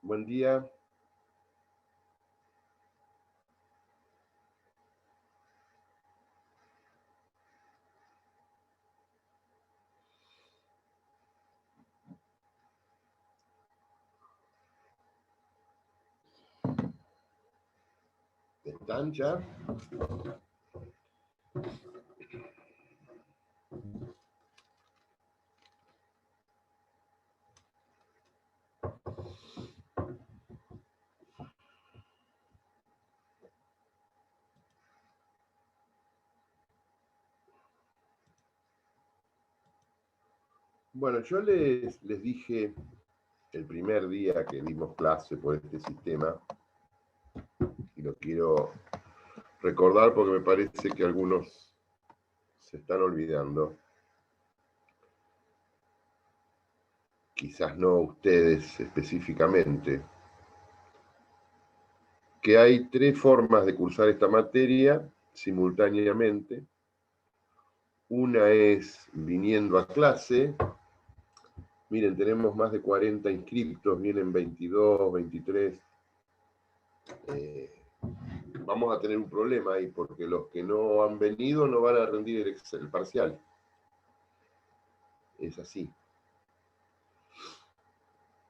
Buen día. ¿Están ya? Bueno, yo les dije el primer día que dimos clase por este sistema, y lo quiero recordar porque me parece que algunos se están olvidando, quizás no ustedes específicamente, que hay 3 formas de cursar esta materia simultáneamente. Una es viniendo a clase. Miren, tenemos más de 40 inscriptos, vienen 22, 23. Vamos a tener un problema ahí, porque los que no han venido no van a rendir el parcial. Es así.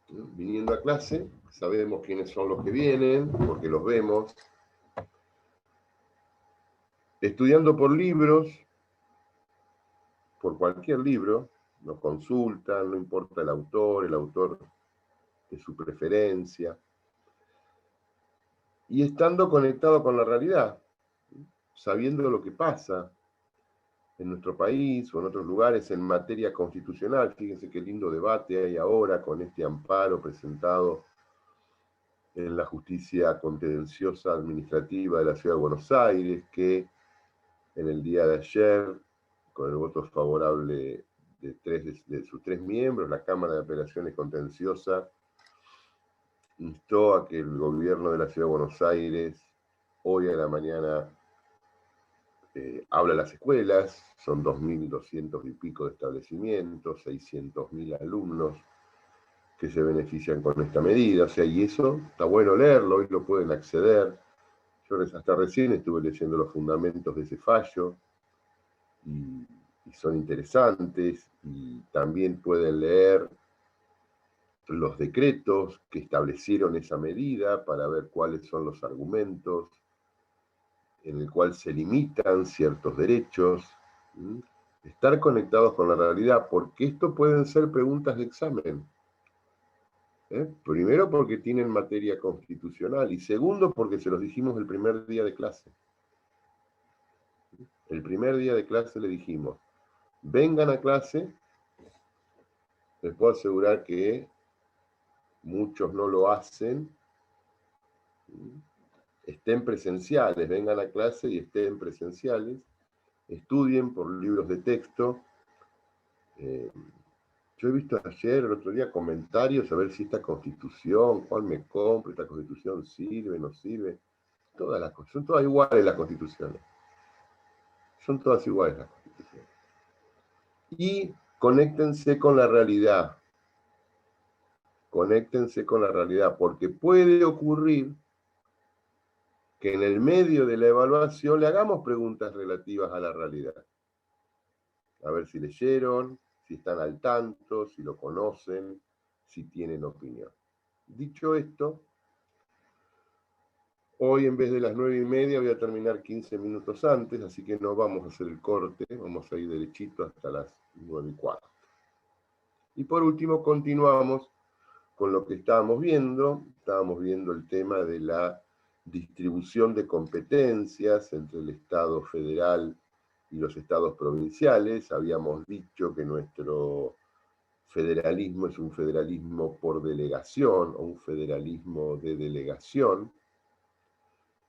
Viniendo a clase, sabemos quiénes son los que vienen, porque los vemos. Estudiando por libros, por cualquier libro, nos consultan, no importa el autor de su preferencia. Y estando conectado con la realidad, sabiendo lo que pasa en nuestro país o en otros lugares en materia constitucional. Fíjense qué lindo debate hay ahora con este amparo presentado en la justicia contenciosa administrativa de la Ciudad de Buenos Aires, que en el día de ayer, con el voto favorable de sus 3 miembros, la Cámara de Apelaciones Contenciosa instó a que el gobierno de la Ciudad de Buenos Aires, hoy a la mañana, habla a las escuelas. Son 2.200 y pico de establecimientos, 600.000 alumnos que se benefician con esta medida. O sea, y eso está bueno leerlo, hoy lo pueden acceder. Yo hasta recién estuve leyendo los fundamentos de ese fallo y son interesantes, y también pueden leer los decretos que establecieron esa medida para ver cuáles son los argumentos en el cual se limitan ciertos derechos. Estar conectados con la realidad, porque esto pueden ser preguntas de examen. Primero porque tienen materia constitucional, y segundo porque se los dijimos el primer día de clase. El primer día de clase le dijimos, vengan a clase. Les puedo asegurar que muchos no lo hacen. Estén presenciales, vengan a clase y estén presenciales. Estudien por libros de texto. Yo he visto ayer, el otro día, comentarios a ver si esta constitución, cuál me compro, esta constitución sirve, no sirve. Todas las cosas, son todas iguales las constituciones. Son todas iguales las constituciones. Y conéctense con la realidad. Conéctense con la realidad, porque puede ocurrir que en el medio de la evaluación le hagamos preguntas relativas a la realidad. A ver si leyeron, si están al tanto, si lo conocen, si tienen opinión. Dicho esto, hoy en vez de las 9:30 voy a terminar 15 minutos antes, así que no vamos a hacer el corte, vamos a ir derechito hasta las 9:15. Y por último continuamos con lo que estábamos viendo el tema de la distribución de competencias entre el Estado federal y los estados provinciales. Habíamos dicho que nuestro federalismo es un federalismo por delegación, o un federalismo de delegación,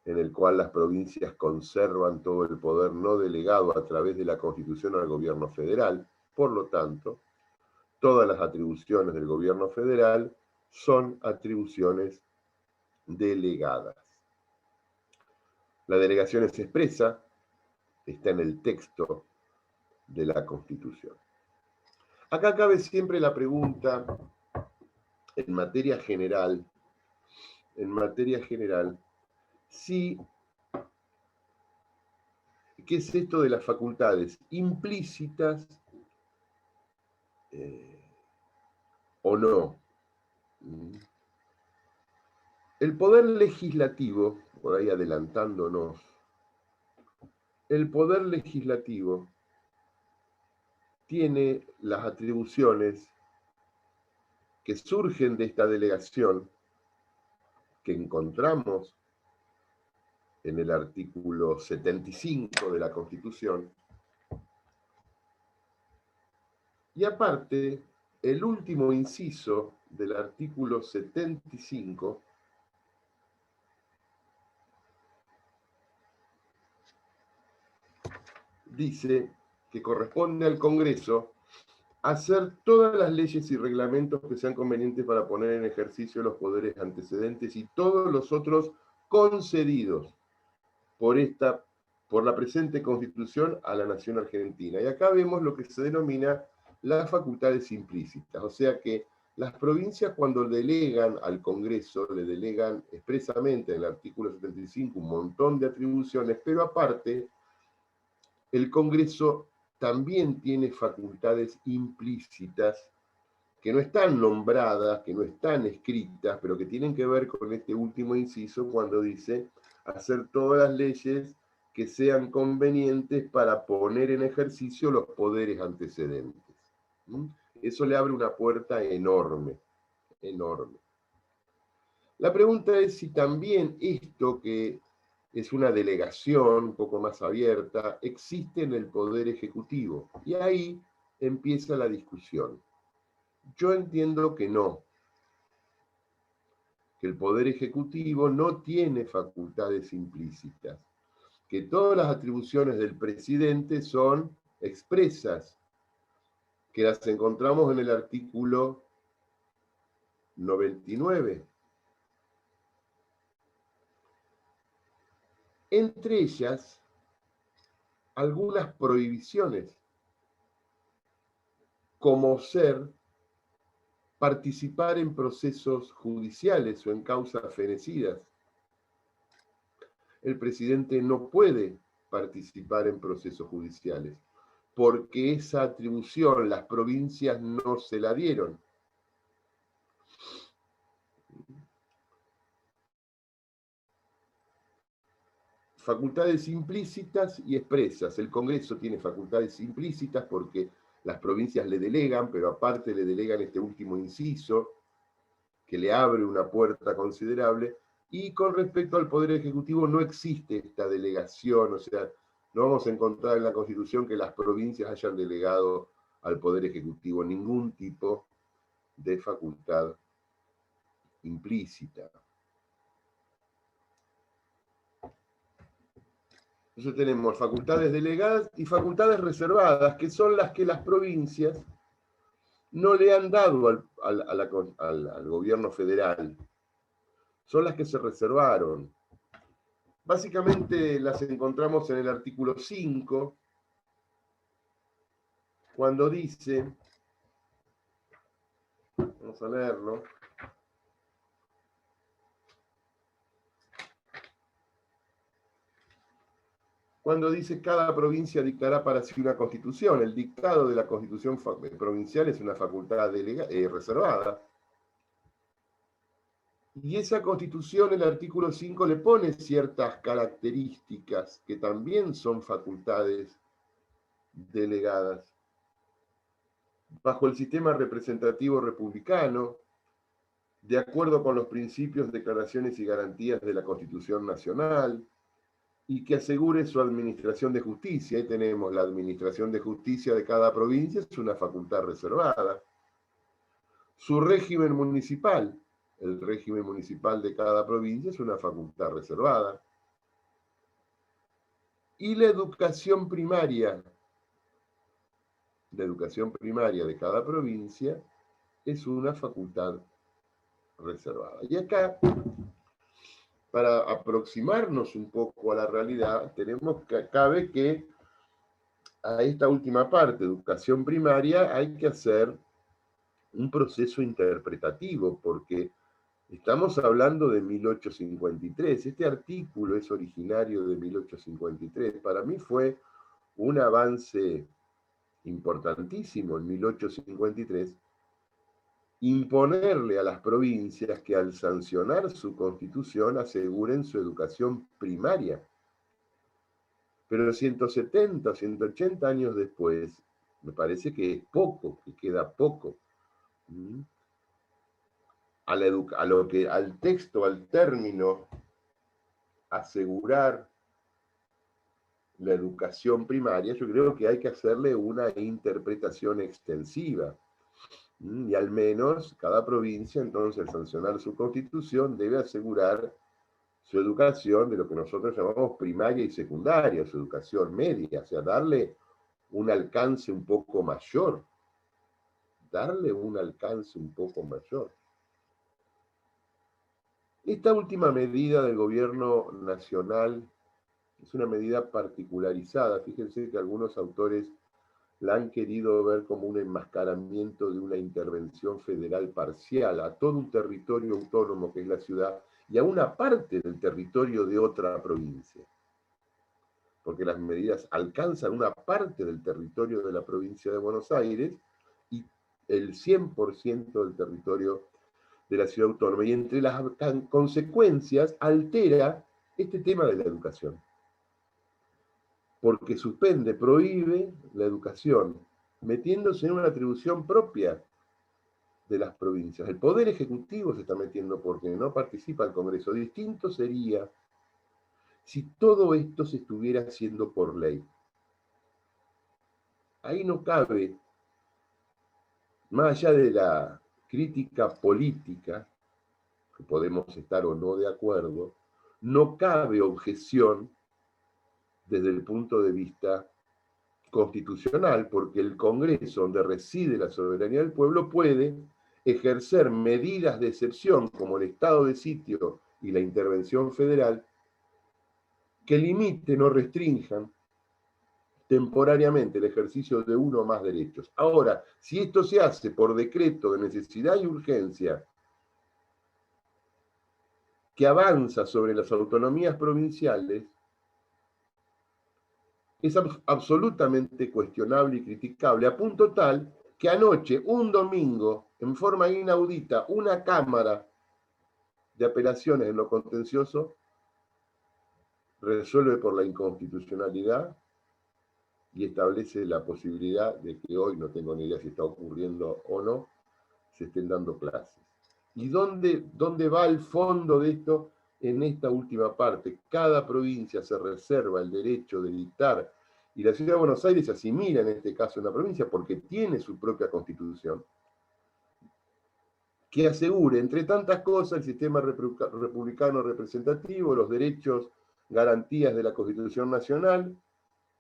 en el cual las provincias conservan todo el poder no delegado a través de la Constitución al gobierno federal. Por lo tanto, todas las atribuciones del gobierno federal son atribuciones delegadas. La delegación es expresa, está en el texto de la Constitución. Acá cabe siempre la pregunta, en materia general, en materia general, si, ¿qué es esto de las facultades implícitas o no? El poder legislativo, por ahí adelantándonos, el poder legislativo tiene las atribuciones que surgen de esta delegación que encontramos en el artículo 75 de la Constitución. Y aparte, el último inciso del artículo 75 dice que corresponde al Congreso hacer todas las leyes y reglamentos que sean convenientes para poner en ejercicio los poderes antecedentes y todos los otros concedidos por la presente Constitución a la nación argentina. Y acá vemos lo que se denomina las facultades implícitas, o sea que las provincias cuando delegan al Congreso, le delegan expresamente en el artículo 75 un montón de atribuciones, pero aparte el Congreso también tiene facultades implícitas que no están nombradas, que no están escritas, pero que tienen que ver con este último inciso cuando dice hacer todas las leyes que sean convenientes para poner en ejercicio los poderes antecedentes. Eso le abre una puerta enorme, enorme. La pregunta es si también esto que es una delegación un poco más abierta, existe en el Poder Ejecutivo. Y ahí empieza la discusión. Yo entiendo que no, que el Poder Ejecutivo no tiene facultades implícitas, que todas las atribuciones del presidente son expresas, que las encontramos en el artículo 99. Entre ellas, algunas prohibiciones, como ser participar en procesos judiciales o en causas fenecidas. El presidente no puede participar en procesos judiciales, porque esa atribución las provincias no se la dieron. Facultades implícitas y expresas. El Congreso tiene facultades implícitas porque las provincias le delegan, pero aparte le delegan este último inciso, que le abre una puerta considerable, y con respecto al Poder Ejecutivo no existe esta delegación, o sea, no vamos a encontrar en la Constitución que las provincias hayan delegado al Poder Ejecutivo ningún tipo de facultad implícita. Entonces tenemos facultades delegadas y facultades reservadas, que son las que las provincias no le han dado al gobierno federal. Son las que se reservaron. Básicamente las encontramos en el artículo 5, cuando dice, vamos a leerlo, cuando dice cada provincia dictará para sí una constitución. El dictado de la constitución provincial es una facultad reservada. Y esa constitución, el artículo 5, le pone ciertas características que también son facultades delegadas. Bajo el sistema representativo republicano, de acuerdo con los principios, declaraciones y garantías de la Constitución Nacional, y que asegure su administración de justicia. Ahí tenemos la administración de justicia de cada provincia, es una facultad reservada. Su régimen municipal, el régimen municipal de cada provincia es una facultad reservada. Y la educación primaria de cada provincia es una facultad reservada. Y acá, para aproximarnos un poco a la realidad, cabe que a esta última parte, educación primaria, hay que hacer un proceso interpretativo, porque Estamos hablando de 1853. Este artículo es originario de 1853. Para mí fue un avance importantísimo en 1853 imponerle a las provincias que al sancionar su constitución aseguren su educación primaria. Pero 170, 180 años después, me parece que es poco, que queda poco. Al texto, al término, asegurar la educación primaria, yo creo que hay que hacerle una interpretación extensiva. Y al menos cada provincia, entonces, al sancionar su constitución, debe asegurar su educación de lo que nosotros llamamos primaria y secundaria, su educación media, o sea, darle un alcance un poco mayor. Darle un alcance un poco mayor. Esta última medida del gobierno nacional es una medida particularizada. Fíjense que algunos autores la han querido ver como un enmascaramiento de una intervención federal parcial a todo un territorio autónomo que es la ciudad y a una parte del territorio de otra provincia. Porque las medidas alcanzan una parte del territorio de la provincia de Buenos Aires y el 100% del territorio de la ciudad autónoma. Y entre las consecuencias altera este tema de la educación. Porque suspende, prohíbe la educación, metiéndose en una atribución propia de las provincias. El Poder Ejecutivo se está metiendo porque no participa el Congreso. Distinto sería si todo esto se estuviera haciendo por ley. Ahí no cabe, más allá de la crítica política, que podemos estar o no de acuerdo, no cabe objeción desde el punto de vista constitucional, porque el Congreso, donde reside la soberanía del pueblo, puede ejercer medidas de excepción, como el estado de sitio y la intervención federal, que limiten o restrinjan temporariamente el ejercicio de uno o más derechos. Ahora, si esto se hace por decreto de necesidad y urgencia, que avanza sobre las autonomías provinciales, es absolutamente cuestionable y criticable, a punto tal que anoche, un domingo, en forma inaudita, una Cámara de Apelaciones en lo contencioso resuelve por la inconstitucionalidad y establece la posibilidad de que hoy, no tengo ni idea si está ocurriendo o no, se estén dando clases. ¿Y dónde va el fondo de esto? En esta última parte, cada provincia se reserva el derecho de dictar, y la ciudad de Buenos Aires se asimila en este caso una provincia porque tiene su propia constitución, que asegure, entre tantas cosas, el sistema republicano representativo, los derechos, garantías de la Constitución Nacional,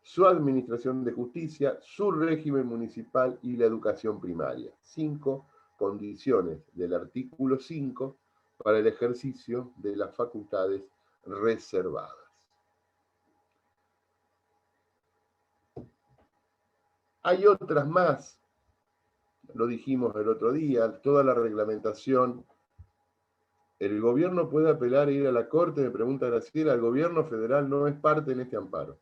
su administración de justicia, su régimen municipal y la educación primaria. 5 condiciones del artículo 5 para el ejercicio de las facultades reservadas. Hay otras más, lo dijimos el otro día, toda la reglamentación. El gobierno puede apelar e ir a la corte, me pregunta Graciela, el gobierno federal no es parte en este amparo.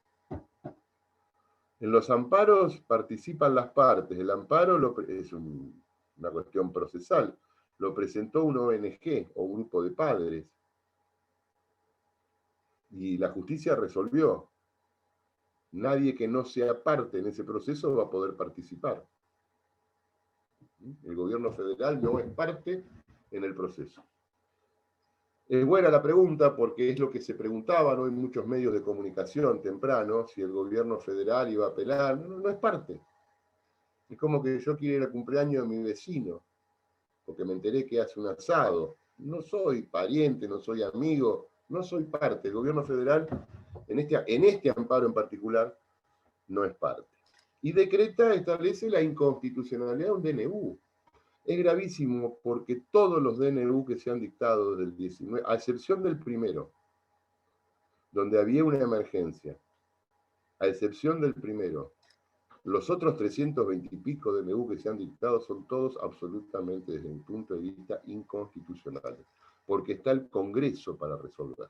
En los amparos participan las partes. El amparo es una cuestión procesal. Lo presentó una ONG o un grupo de padres. Y la justicia resolvió. Nadie que no sea parte en ese proceso va a poder participar. El gobierno federal no es parte en el proceso. Es buena la pregunta porque es lo que se preguntaban hoy en muchos medios de comunicación temprano, si el gobierno federal iba a apelar. No es parte. Es como que yo quiero ir al cumpleaños de mi vecino, porque me enteré que hace un asado. No soy pariente, no soy amigo, no soy parte. El gobierno federal, en este amparo en particular, no es parte. Y establece la inconstitucionalidad de un DNU. Es gravísimo porque todos los DNU que se han dictado desde el 19, a excepción del primero, donde había una emergencia, a excepción del primero, Los otros 320 y pico de DNU que se han dictado son todos absolutamente, desde mi punto de vista, inconstitucionales, porque está el Congreso para resolver.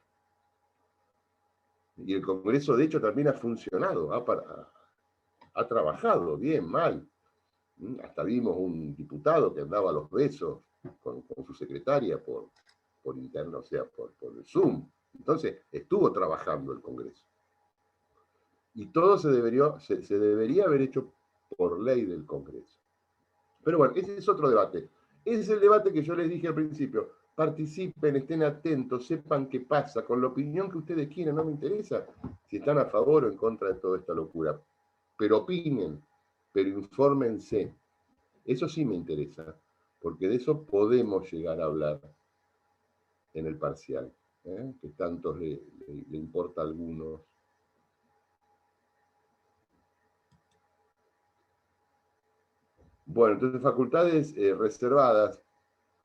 Y el Congreso, de hecho, también ha funcionado, ha trabajado bien, mal. Hasta vimos un diputado que andaba a los besos con su secretaria por interno, o sea, por el Zoom. Entonces, estuvo trabajando el Congreso. Y todo se debería haber hecho por ley del Congreso. Pero bueno, ese es otro debate. Ese es el debate que yo les dije al principio. Participen, estén atentos, sepan qué pasa, con la opinión que ustedes quieran, no me interesa si están a favor o en contra de toda esta locura. Pero opinen, pero infórmense. Eso sí me interesa, porque de eso podemos llegar a hablar en el parcial, que tanto le importa a algunos. Bueno, entonces facultades reservadas,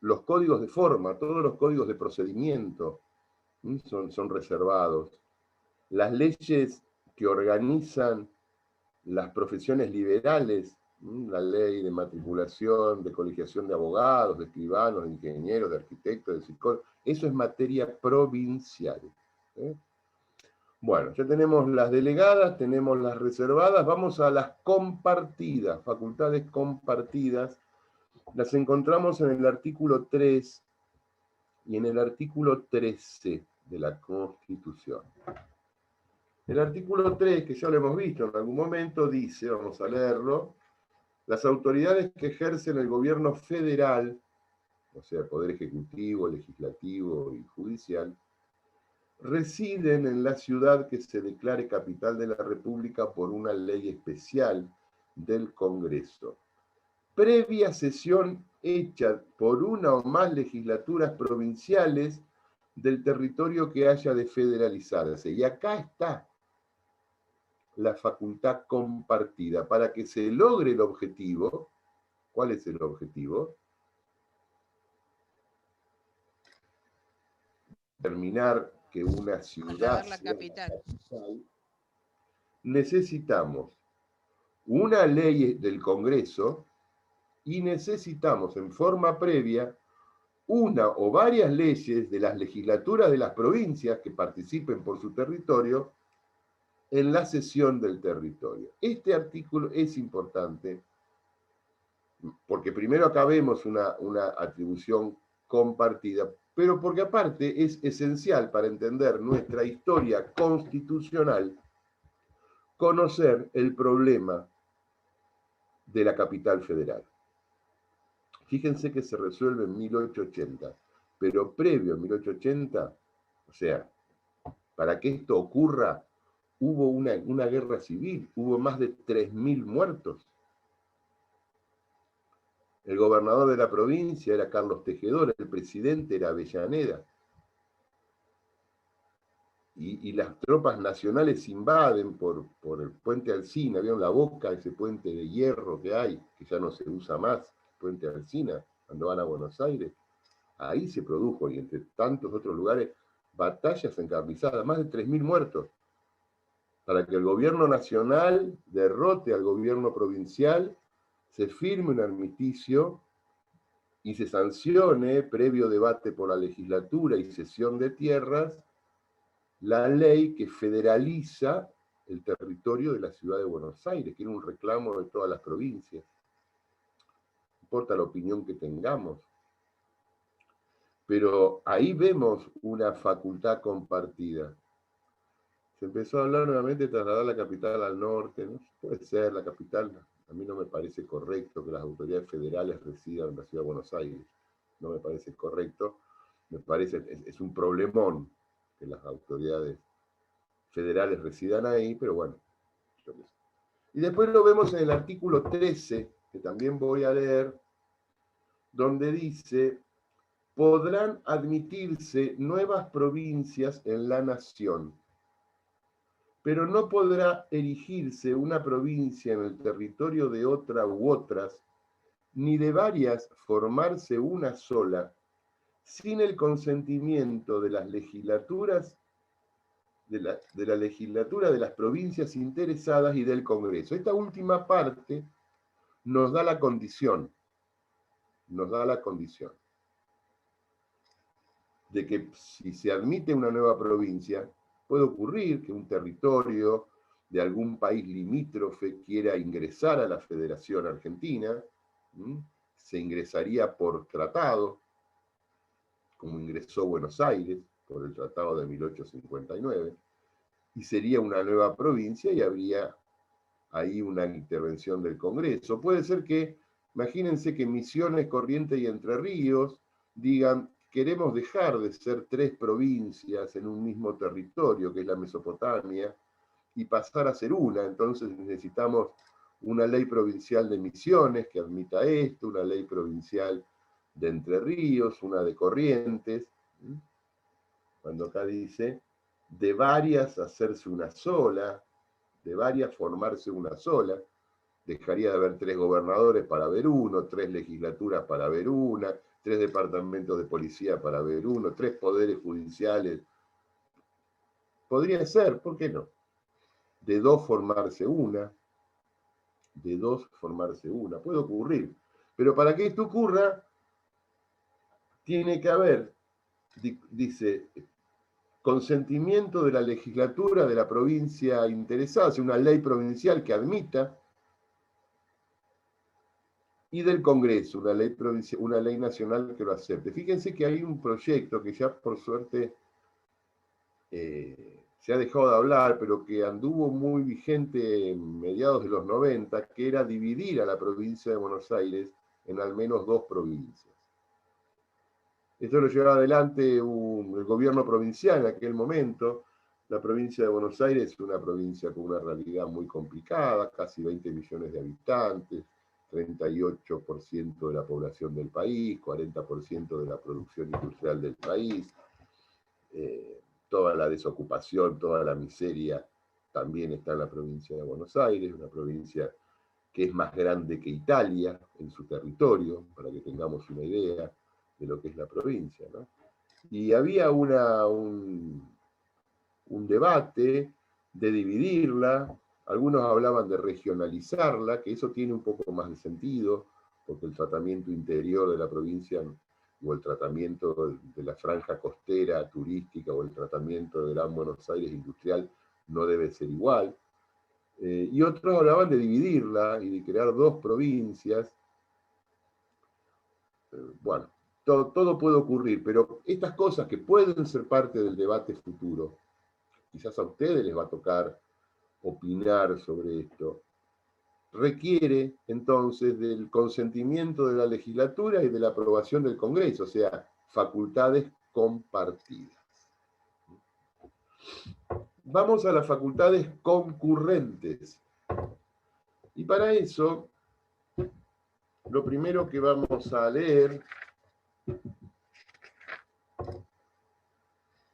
los códigos de forma, todos los códigos de procedimiento son reservados. Las leyes que organizan las profesiones liberales, la ley de matriculación, de colegiación de abogados, de escribanos, de ingenieros, de arquitectos, de psicólogos, eso es materia provincial. Bueno, ya tenemos las delegadas, tenemos las reservadas, vamos a las compartidas, facultades compartidas. Las encontramos en el artículo 3 y en el artículo 13 de la Constitución. El artículo 3, que ya lo hemos visto en algún momento, dice, vamos a leerlo, las autoridades que ejercen el gobierno federal, o sea, poder ejecutivo, legislativo y judicial, residen en la ciudad que se declare capital de la República por una ley especial del Congreso, previa sesión hecha por una o más legislaturas provinciales del territorio que haya de federalizarse. Y acá está la facultad compartida. Para que se logre el objetivo, ¿cuál es el objetivo? Determinar que una ciudad la capital. Necesitamos una ley del Congreso y necesitamos en forma previa una o varias leyes de las legislaturas de las provincias que participen por su territorio en la cesión del territorio. Este artículo es importante porque primero acá vemos una atribución compartida, pero porque aparte es esencial para entender nuestra historia constitucional conocer el problema de la capital federal. Fíjense que se resuelve en 1880, pero previo a 1880, o sea, para que esto ocurra, hubo una guerra civil, hubo más de 3.000 muertos. El gobernador de la provincia era Carlos Tejedor, el presidente era Avellaneda. Y las tropas nacionales invaden por el puente Alsina, ¿vieron la Boca, ese puente de hierro que hay, que ya no se usa más, puente Alsina, cuando van a Buenos Aires? Ahí se produjo, y entre tantos otros lugares, batallas encarnizadas, más de 3.000 muertos, para que el gobierno nacional derrote al gobierno provincial, se firme un armisticio y se sancione, previo debate por la legislatura y cesión de tierras, la ley que federaliza el territorio de la ciudad de Buenos Aires, que era un reclamo de todas las provincias. No importa la opinión que tengamos. Pero ahí vemos una facultad compartida. Se empezó a hablar nuevamente de trasladar la capital al norte, ¿no? Puede ser la capital. A mí no me parece correcto que las autoridades federales residan en la ciudad de Buenos Aires. No me parece correcto. Me parece, es un problemón que las autoridades federales residan ahí, pero bueno. Y después lo vemos en el artículo 13, que también voy a leer, donde dice: podrán admitirse nuevas provincias en la nación, pero no podrá erigirse una provincia en el territorio de otra u otras, ni de varias formarse una sola, sin el consentimiento de las legislaturas de la legislatura de las provincias interesadas y del Congreso. Esta última parte nos da la condición de que si se admite una nueva provincia, puede ocurrir que un territorio de algún país limítrofe quiera ingresar a la Federación Argentina, se ingresaría por tratado, como ingresó Buenos Aires por el Tratado de 1859, y sería una nueva provincia y habría ahí una intervención del Congreso. Puede ser que, imagínense que Misiones, Corrientes y Entre Ríos digan, queremos dejar de ser 3 provincias en un mismo territorio, que es la Mesopotamia, y pasar a ser una. Entonces necesitamos una ley provincial de Misiones que admita esto, una ley provincial de Entre Ríos, una de Corrientes. Cuando acá dice, de varias hacerse una sola, de varias formarse una sola, dejaría de haber 3 gobernadores para haber uno, 3 legislaturas para haber una, 3 departamentos de policía para haber uno, 3 poderes judiciales. Podría ser, ¿por qué no? De 2 formarse una, puede ocurrir. Pero para que esto ocurra, tiene que haber, dice, consentimiento de la legislatura de la provincia interesada, o sea, una ley provincial que admita, y del Congreso, una ley nacional que lo acepte. Fíjense que hay un proyecto que ya por suerte se ha dejado de hablar, pero que anduvo muy vigente en mediados de los 90, que era dividir a la provincia de Buenos Aires en al menos 2 provincias. Esto lo llevaba adelante el gobierno provincial en aquel momento. La provincia de Buenos Aires es una provincia con una realidad muy complicada, casi 20 millones de habitantes, 38% de la población del país, 40% de la producción industrial del país, toda la desocupación, toda la miseria también está en la provincia de Buenos Aires, una provincia que es más grande que Italia en su territorio, para que tengamos una idea de lo que es la provincia, ¿no? Y había un debate de dividirla, algunos hablaban de regionalizarla, que eso tiene un poco más de sentido, porque el tratamiento interior de la provincia o el tratamiento de la franja costera turística o el tratamiento de Gran Buenos Aires industrial no debe ser igual. Y otros hablaban de dividirla y de crear 2 provincias. Bueno, todo puede ocurrir, pero estas cosas que pueden ser parte del debate futuro, quizás a ustedes les va a tocar opinar sobre esto, requiere entonces del consentimiento de la legislatura y de la aprobación del Congreso, o sea, facultades compartidas. Vamos a las facultades concurrentes. Y para eso, lo primero que vamos a leer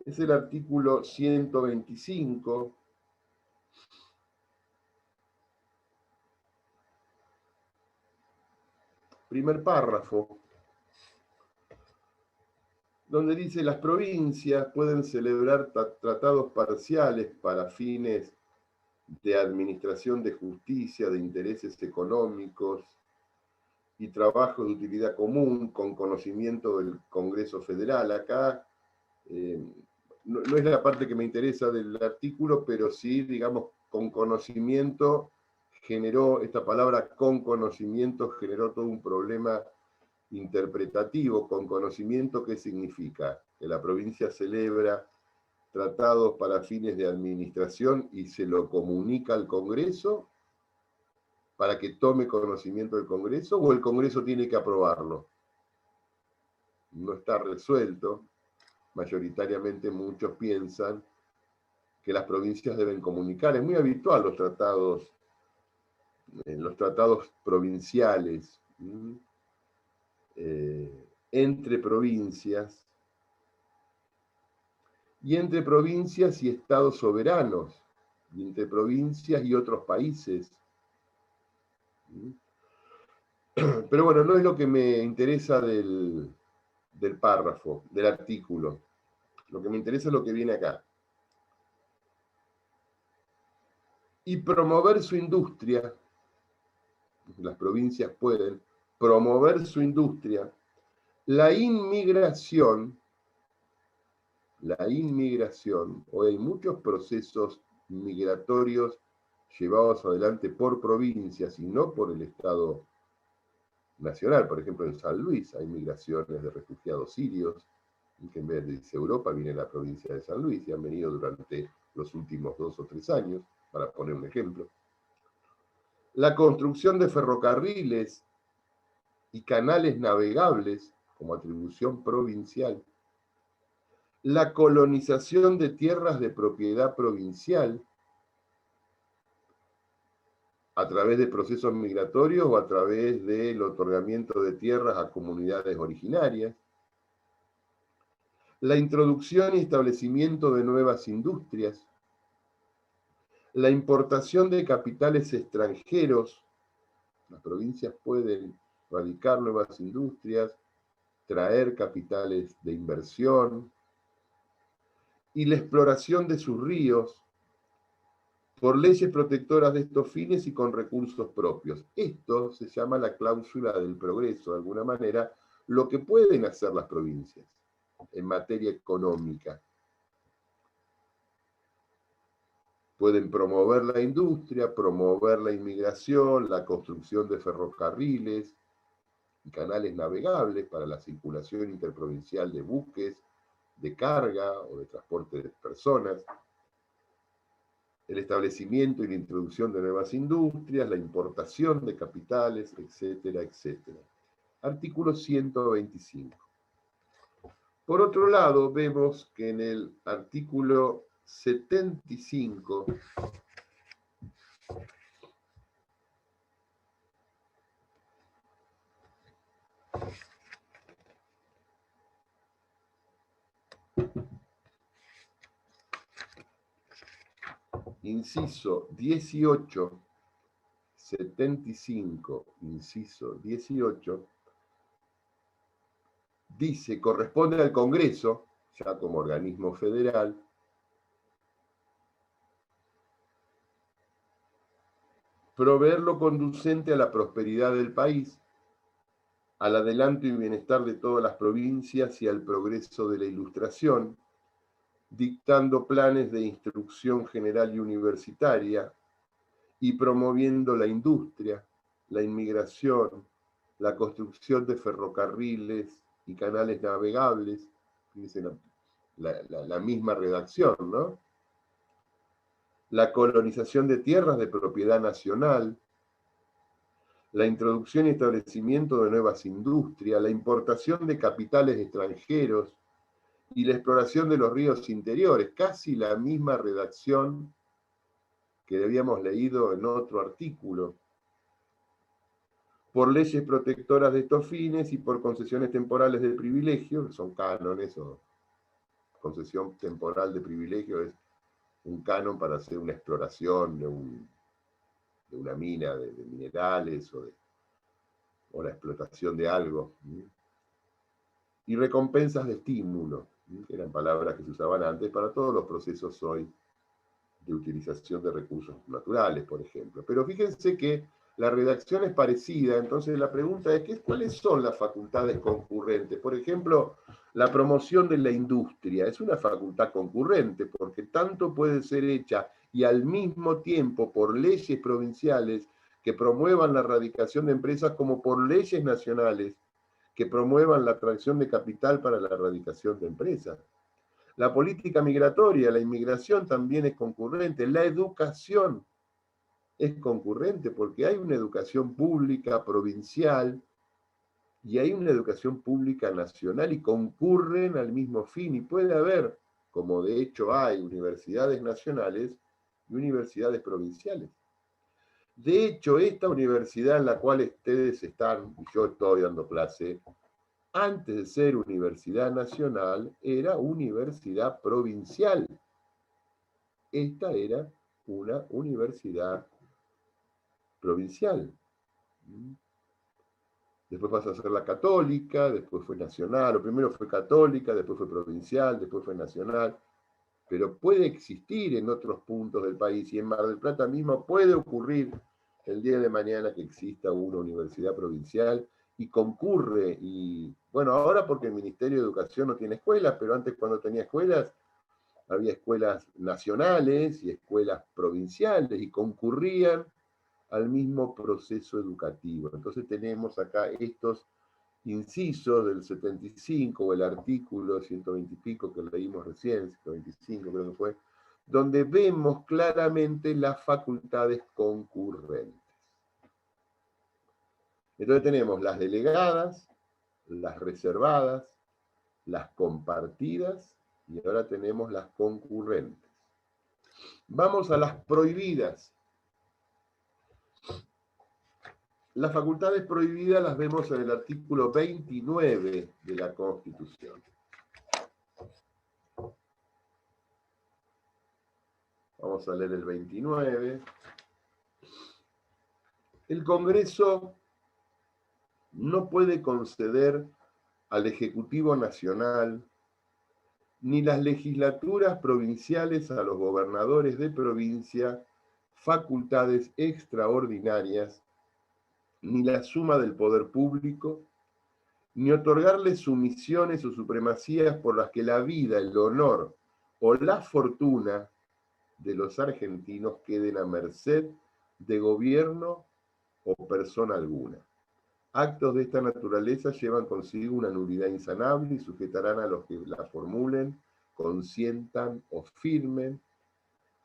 es el artículo 125, primer párrafo, donde dice: las provincias pueden celebrar tratados parciales para fines de administración de justicia, de intereses económicos y trabajo de utilidad común con conocimiento del Congreso Federal. Acá no es la parte que me interesa del artículo, pero sí, digamos, con conocimiento generó, esta palabra con conocimiento generó todo un problema interpretativo. Con conocimiento, ¿qué significa? Que la provincia celebra tratados para fines de administración y se lo comunica al Congreso para que tome conocimiento del Congreso, o el Congreso tiene que aprobarlo. No está resuelto. Mayoritariamente muchos piensan que las provincias deben comunicar. Es muy habitual los tratados provinciales entre provincias y entre provincias y estados soberanos, y entre provincias y otros países. Pero bueno, no es lo que me interesa del párrafo, del artículo. Lo que me interesa es lo que viene acá. y promover su industria. Las provincias pueden promover su industria. La inmigración, hoy hay muchos procesos migratorios llevados adelante por provincias y no por el Estado nacional. Por ejemplo, en San Luis hay migraciones de refugiados sirios, y que en vez de irse a Europa viene a la provincia de San Luis y han venido durante los últimos 2 o 3 años, para poner un ejemplo. La construcción de ferrocarriles y canales navegables como atribución provincial. La colonización de tierras de propiedad provincial a través de procesos migratorios o a través del otorgamiento de tierras a comunidades originarias. La introducción y establecimiento de nuevas industrias. La importación de capitales extranjeros. Las provincias pueden radicar nuevas industrias, traer capitales de inversión, y la exploración de sus ríos por leyes protectoras de estos fines y con recursos propios. Esto se llama la cláusula del progreso, de alguna manera, lo que pueden hacer las provincias en materia económica. Pueden promover la industria, promover la inmigración, la construcción de ferrocarriles y canales navegables para la circulación interprovincial de buques, de carga o de transporte de personas, el establecimiento y la introducción de nuevas industrias, la importación de capitales, etcétera, etcétera. Artículo 125. Por otro lado, vemos que en el artículo 75 inciso 18, 75, inciso 18, dice, corresponde al Congreso, ya como organismo federal, proveer lo conducente a la prosperidad del país, al adelanto y bienestar de todas las provincias y al progreso de la ilustración, dictando planes de instrucción general y universitaria y promoviendo la industria, la inmigración, la construcción de ferrocarriles y canales navegables. Fíjense la misma redacción, ¿no? La colonización de tierras de propiedad nacional, la introducción y establecimiento de nuevas industrias, la importación de capitales extranjeros y la exploración de los ríos interiores, casi la misma redacción que habíamos leído en otro artículo, por leyes protectoras de estos fines y por concesiones temporales de privilegio, que son cánones, o concesión temporal de privilegio es un canon para hacer una exploración de una mina de minerales o la explotación de algo. Y recompensas de estímulo, que eran palabras que se usaban antes para todos los procesos hoy de utilización de recursos naturales, por ejemplo. Pero fíjense que la redacción es parecida, entonces la pregunta es, ¿cuáles son las facultades concurrentes? Por ejemplo, la promoción de la industria es una facultad concurrente, porque tanto puede ser hecha y al mismo tiempo por leyes provinciales que promuevan la erradicación de empresas como por leyes nacionales que promuevan la atracción de capital para la erradicación de empresas. La política migratoria, la inmigración también es concurrente. La educación es concurrente porque hay una educación pública provincial y hay una educación pública nacional y concurren al mismo fin. Y puede haber, como de hecho hay, universidades nacionales y universidades provinciales. De hecho, esta universidad en la cual ustedes están, y yo estoy dando clase, antes de ser universidad nacional, era universidad provincial. Esta era una universidad provincial. Después pasó a ser la católica, después fue nacional, o primero fue católica, después fue provincial, después fue nacional. pero puede existir en otros puntos del país, y en Mar del Plata mismo puede ocurrir el día de mañana que exista una universidad provincial y concurre, y bueno, ahora porque el Ministerio de Educación no tiene escuelas, pero antes cuando tenía escuelas, había escuelas nacionales y escuelas provinciales y concurrían al mismo proceso educativo. Entonces tenemos acá estos incisos del 75, o el artículo 120 y pico que leímos recién, 125 creo que fue, donde vemos claramente las facultades concurrentes. Entonces tenemos las delegadas, las reservadas, las compartidas, y ahora tenemos las concurrentes. Vamos a las prohibidas. Las facultades prohibidas las vemos en el artículo 29 de la Constitución. Vamos a leer el 29. El Congreso no puede conceder al Ejecutivo Nacional ni las legislaturas provinciales a los gobernadores de provincia facultades extraordinarias, ni la suma del poder público, ni otorgarles sumisiones o supremacías por las que la vida, el honor o la fortuna de los argentinos queden a merced de gobierno o persona alguna. Actos de esta naturaleza llevan consigo una nulidad insanable y sujetarán a los que la formulen, consientan o firmen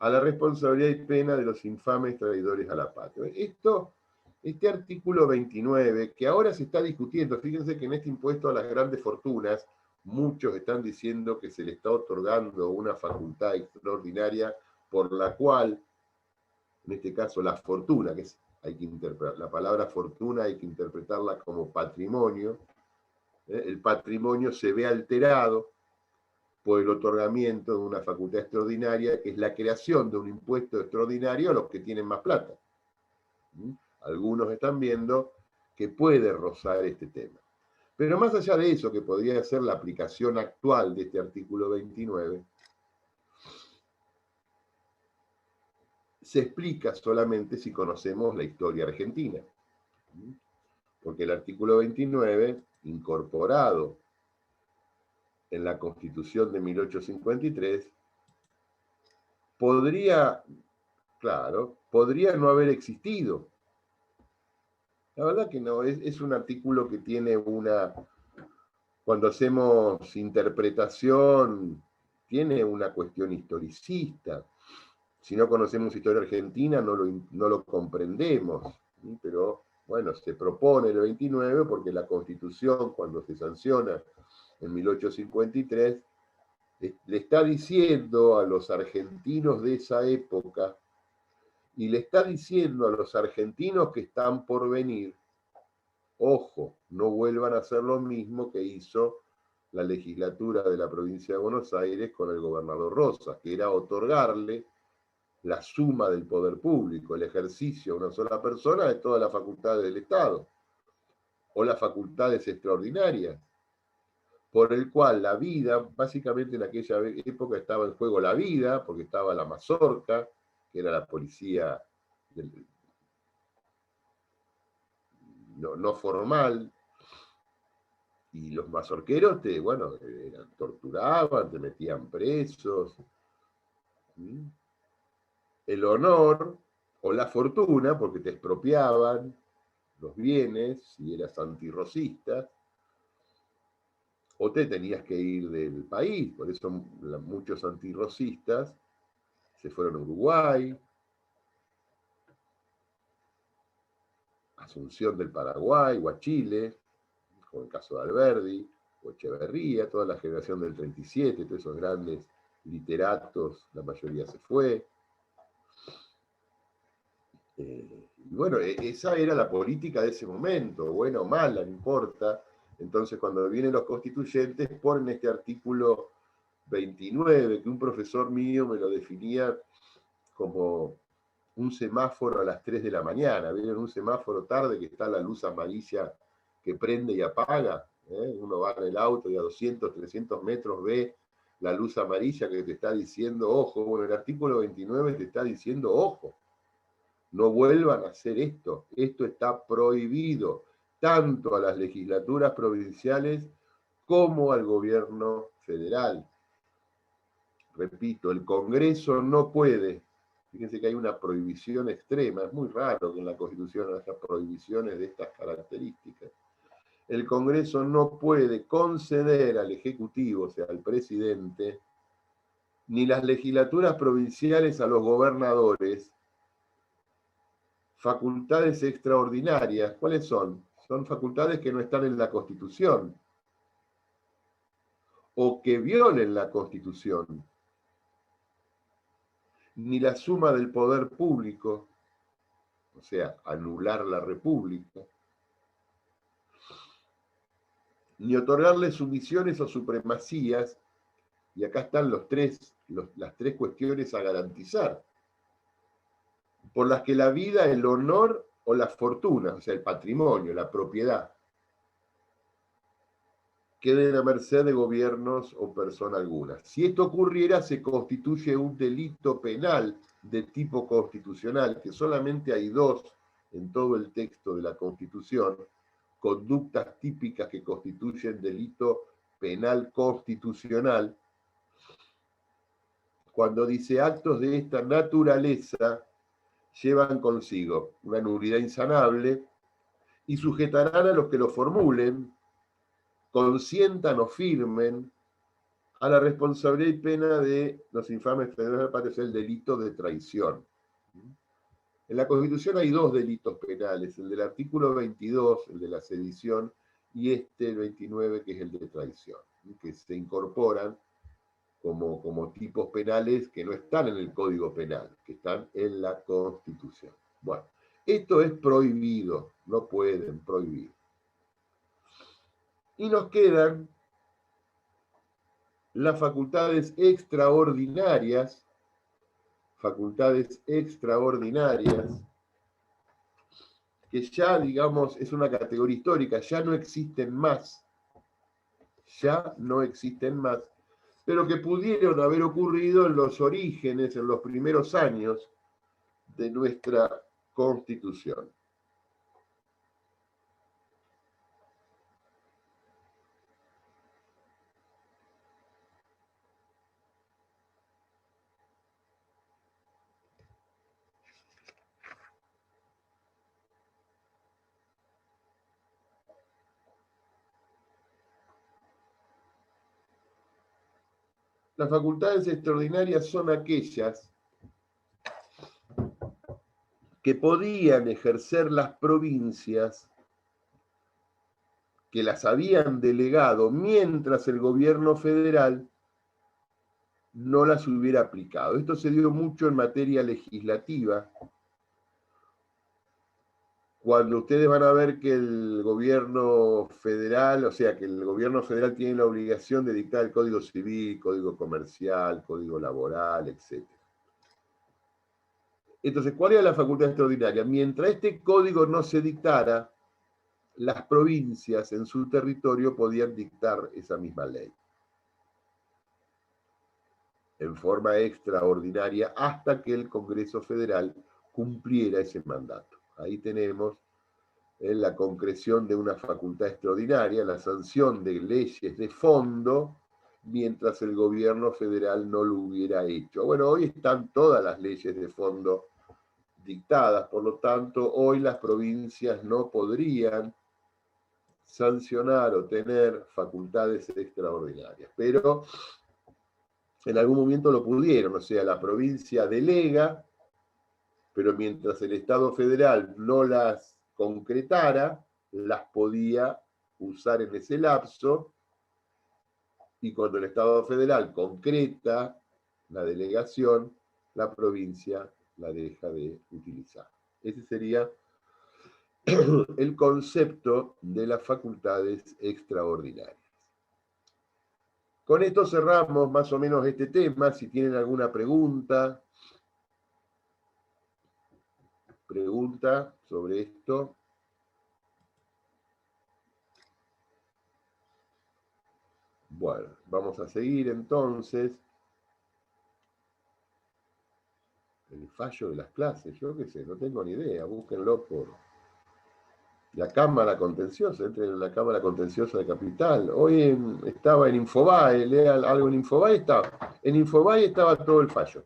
a la responsabilidad y pena de los infames traidores a la patria. Este artículo 29, que ahora se está discutiendo, fíjense que en este impuesto a las grandes fortunas, muchos están diciendo que se le está otorgando una facultad extraordinaria por la cual, en este caso la fortuna, que es, hay que interpretar, la palabra fortuna hay que interpretarla como patrimonio, el patrimonio se ve alterado por el otorgamiento de una facultad extraordinaria, que es la creación de un impuesto extraordinario a los que tienen más plata. Algunos están viendo que puede rozar este tema. Pero más allá de eso, que podría ser la aplicación actual de este artículo 29, se explica solamente si conocemos la historia argentina. Porque el artículo 29, incorporado en la Constitución de 1853, podría no haber existido. La verdad que no, es un artículo que tiene cuando hacemos interpretación, tiene una cuestión historicista. Si no conocemos historia argentina, no lo comprendemos. ¿Sí? Pero bueno, se propone el 29 porque la Constitución, cuando se sanciona en 1853, le está diciendo a los argentinos de esa época, y le está diciendo a los argentinos que están por venir, ojo, no vuelvan a hacer lo mismo que hizo la legislatura de la provincia de Buenos Aires con el gobernador Rosas, que era otorgarle la suma del poder público, el ejercicio a una sola persona de todas las facultades del Estado, o las facultades extraordinarias, por el cual la vida, básicamente en aquella época estaba en juego la vida, porque estaba la mazorca, que era la policía no formal, y los mazorqueros torturaban, te metían presos. El honor o la fortuna, porque te expropiaban los bienes, si eras antirrocista, o te tenías que ir del país. Por eso muchos antirrocistas se fueron a Uruguay, Asunción del Paraguay, o a Chile, como el caso de Alberdi, o Echeverría, toda la generación del 37, todos esos grandes literatos, la mayoría se fue. Y bueno, esa era la política de ese momento, buena o mala, no importa. Entonces, cuando vienen los constituyentes, ponen este artículo 29, que un profesor mío me lo definía como un semáforo a las 3 de la mañana. ¿Vieron un semáforo tarde que está la luz amarilla que prende y apaga? Uno va en el auto y a 200, 300 metros ve la luz amarilla que te está diciendo, ojo, bueno, el artículo 29 te está diciendo, ojo, no vuelvan a hacer esto, esto está prohibido, tanto a las legislaturas provinciales como al gobierno federal. Repito, el Congreso no puede, fíjense que hay una prohibición extrema, es muy raro que en la Constitución haya prohibiciones de estas características. El Congreso no puede conceder al Ejecutivo, o sea, al presidente, ni las legislaturas provinciales a los gobernadores, facultades extraordinarias. ¿Cuáles son? Son facultades que no están en la Constitución o que violen la Constitución, ni la suma del poder público, o sea, anular la República, ni otorgarle sumisiones o supremacías, y acá están las tres cuestiones a garantizar, por las que la vida, el honor o la fortuna, o sea, el patrimonio, la propiedad, queden a merced de gobiernos o persona alguna. Si esto ocurriera, se constituye un delito penal de tipo constitucional, que solamente hay dos en todo el texto de la Constitución, conductas típicas que constituyen delito penal constitucional, cuando dice actos de esta naturaleza llevan consigo una nulidad insanable y sujetarán a los que lo formulen, consientan o firmen a la responsabilidad y pena de los infames traidores para el delito de traición. En la Constitución hay dos delitos penales, el del artículo 22, el de la sedición, y el 29, que es el de traición, que se incorporan como tipos penales que no están en el Código Penal, que están en la Constitución. Bueno, esto es prohibido, no pueden prohibir. Y nos quedan las facultades extraordinarias, que ya, digamos, es una categoría histórica, ya no existen más, pero que pudieron haber ocurrido en los orígenes, en los primeros años de nuestra Constitución. Las facultades extraordinarias son aquellas que podían ejercer las provincias que las habían delegado mientras el gobierno federal no las hubiera aplicado. Esto se dio mucho en materia legislativa, cuando ustedes van a ver que el gobierno federal, o sea, que el gobierno federal tiene la obligación de dictar el Código Civil, Código Comercial, Código Laboral, etc. Entonces, ¿cuál era la facultad extraordinaria? Mientras este código no se dictara, las provincias en su territorio podían dictar esa misma ley en forma extraordinaria hasta que el Congreso Federal cumpliera ese mandato. Ahí tenemos la concreción de una facultad extraordinaria, la sanción de leyes de fondo, mientras el gobierno federal no lo hubiera hecho. Bueno, hoy están todas las leyes de fondo dictadas, por lo tanto, hoy las provincias no podrían sancionar o tener facultades extraordinarias, pero en algún momento lo pudieron, o sea, la provincia delega, pero mientras el Estado federal no las concretara, las podía usar en ese lapso, y cuando el Estado federal concreta la delegación, la provincia la deja de utilizar. Ese sería el concepto de las facultades extraordinarias. Con esto cerramos más o menos este tema. Si tienen alguna pregunta sobre esto. Bueno, vamos a seguir entonces. El fallo de las clases, yo qué sé, no tengo ni idea, búsquenlo por la Cámara Contenciosa, entren en la Cámara Contenciosa de Capital. Hoy estaba en Infobae, lea algo en Infobae, estaba todo el fallo.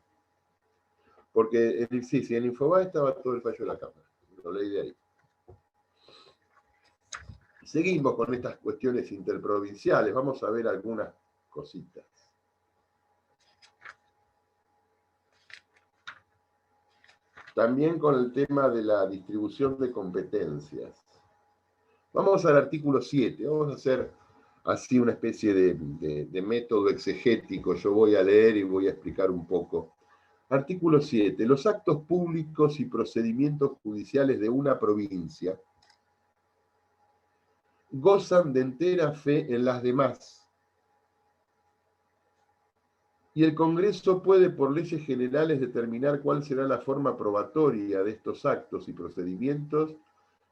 Porque sí, en Infobae estaba todo el fallo de la Cámara, lo leí de ahí. Seguimos con estas cuestiones interprovinciales, vamos a ver algunas cositas. También con el tema de la distribución de competencias. Vamos al artículo 7, vamos a hacer así una especie de método exegético. Yo voy a leer y voy a explicar un poco. Artículo 7. Los actos públicos y procedimientos judiciales de una provincia gozan de entera fe en las demás. Y el Congreso puede, por leyes generales, determinar cuál será la forma probatoria de estos actos y procedimientos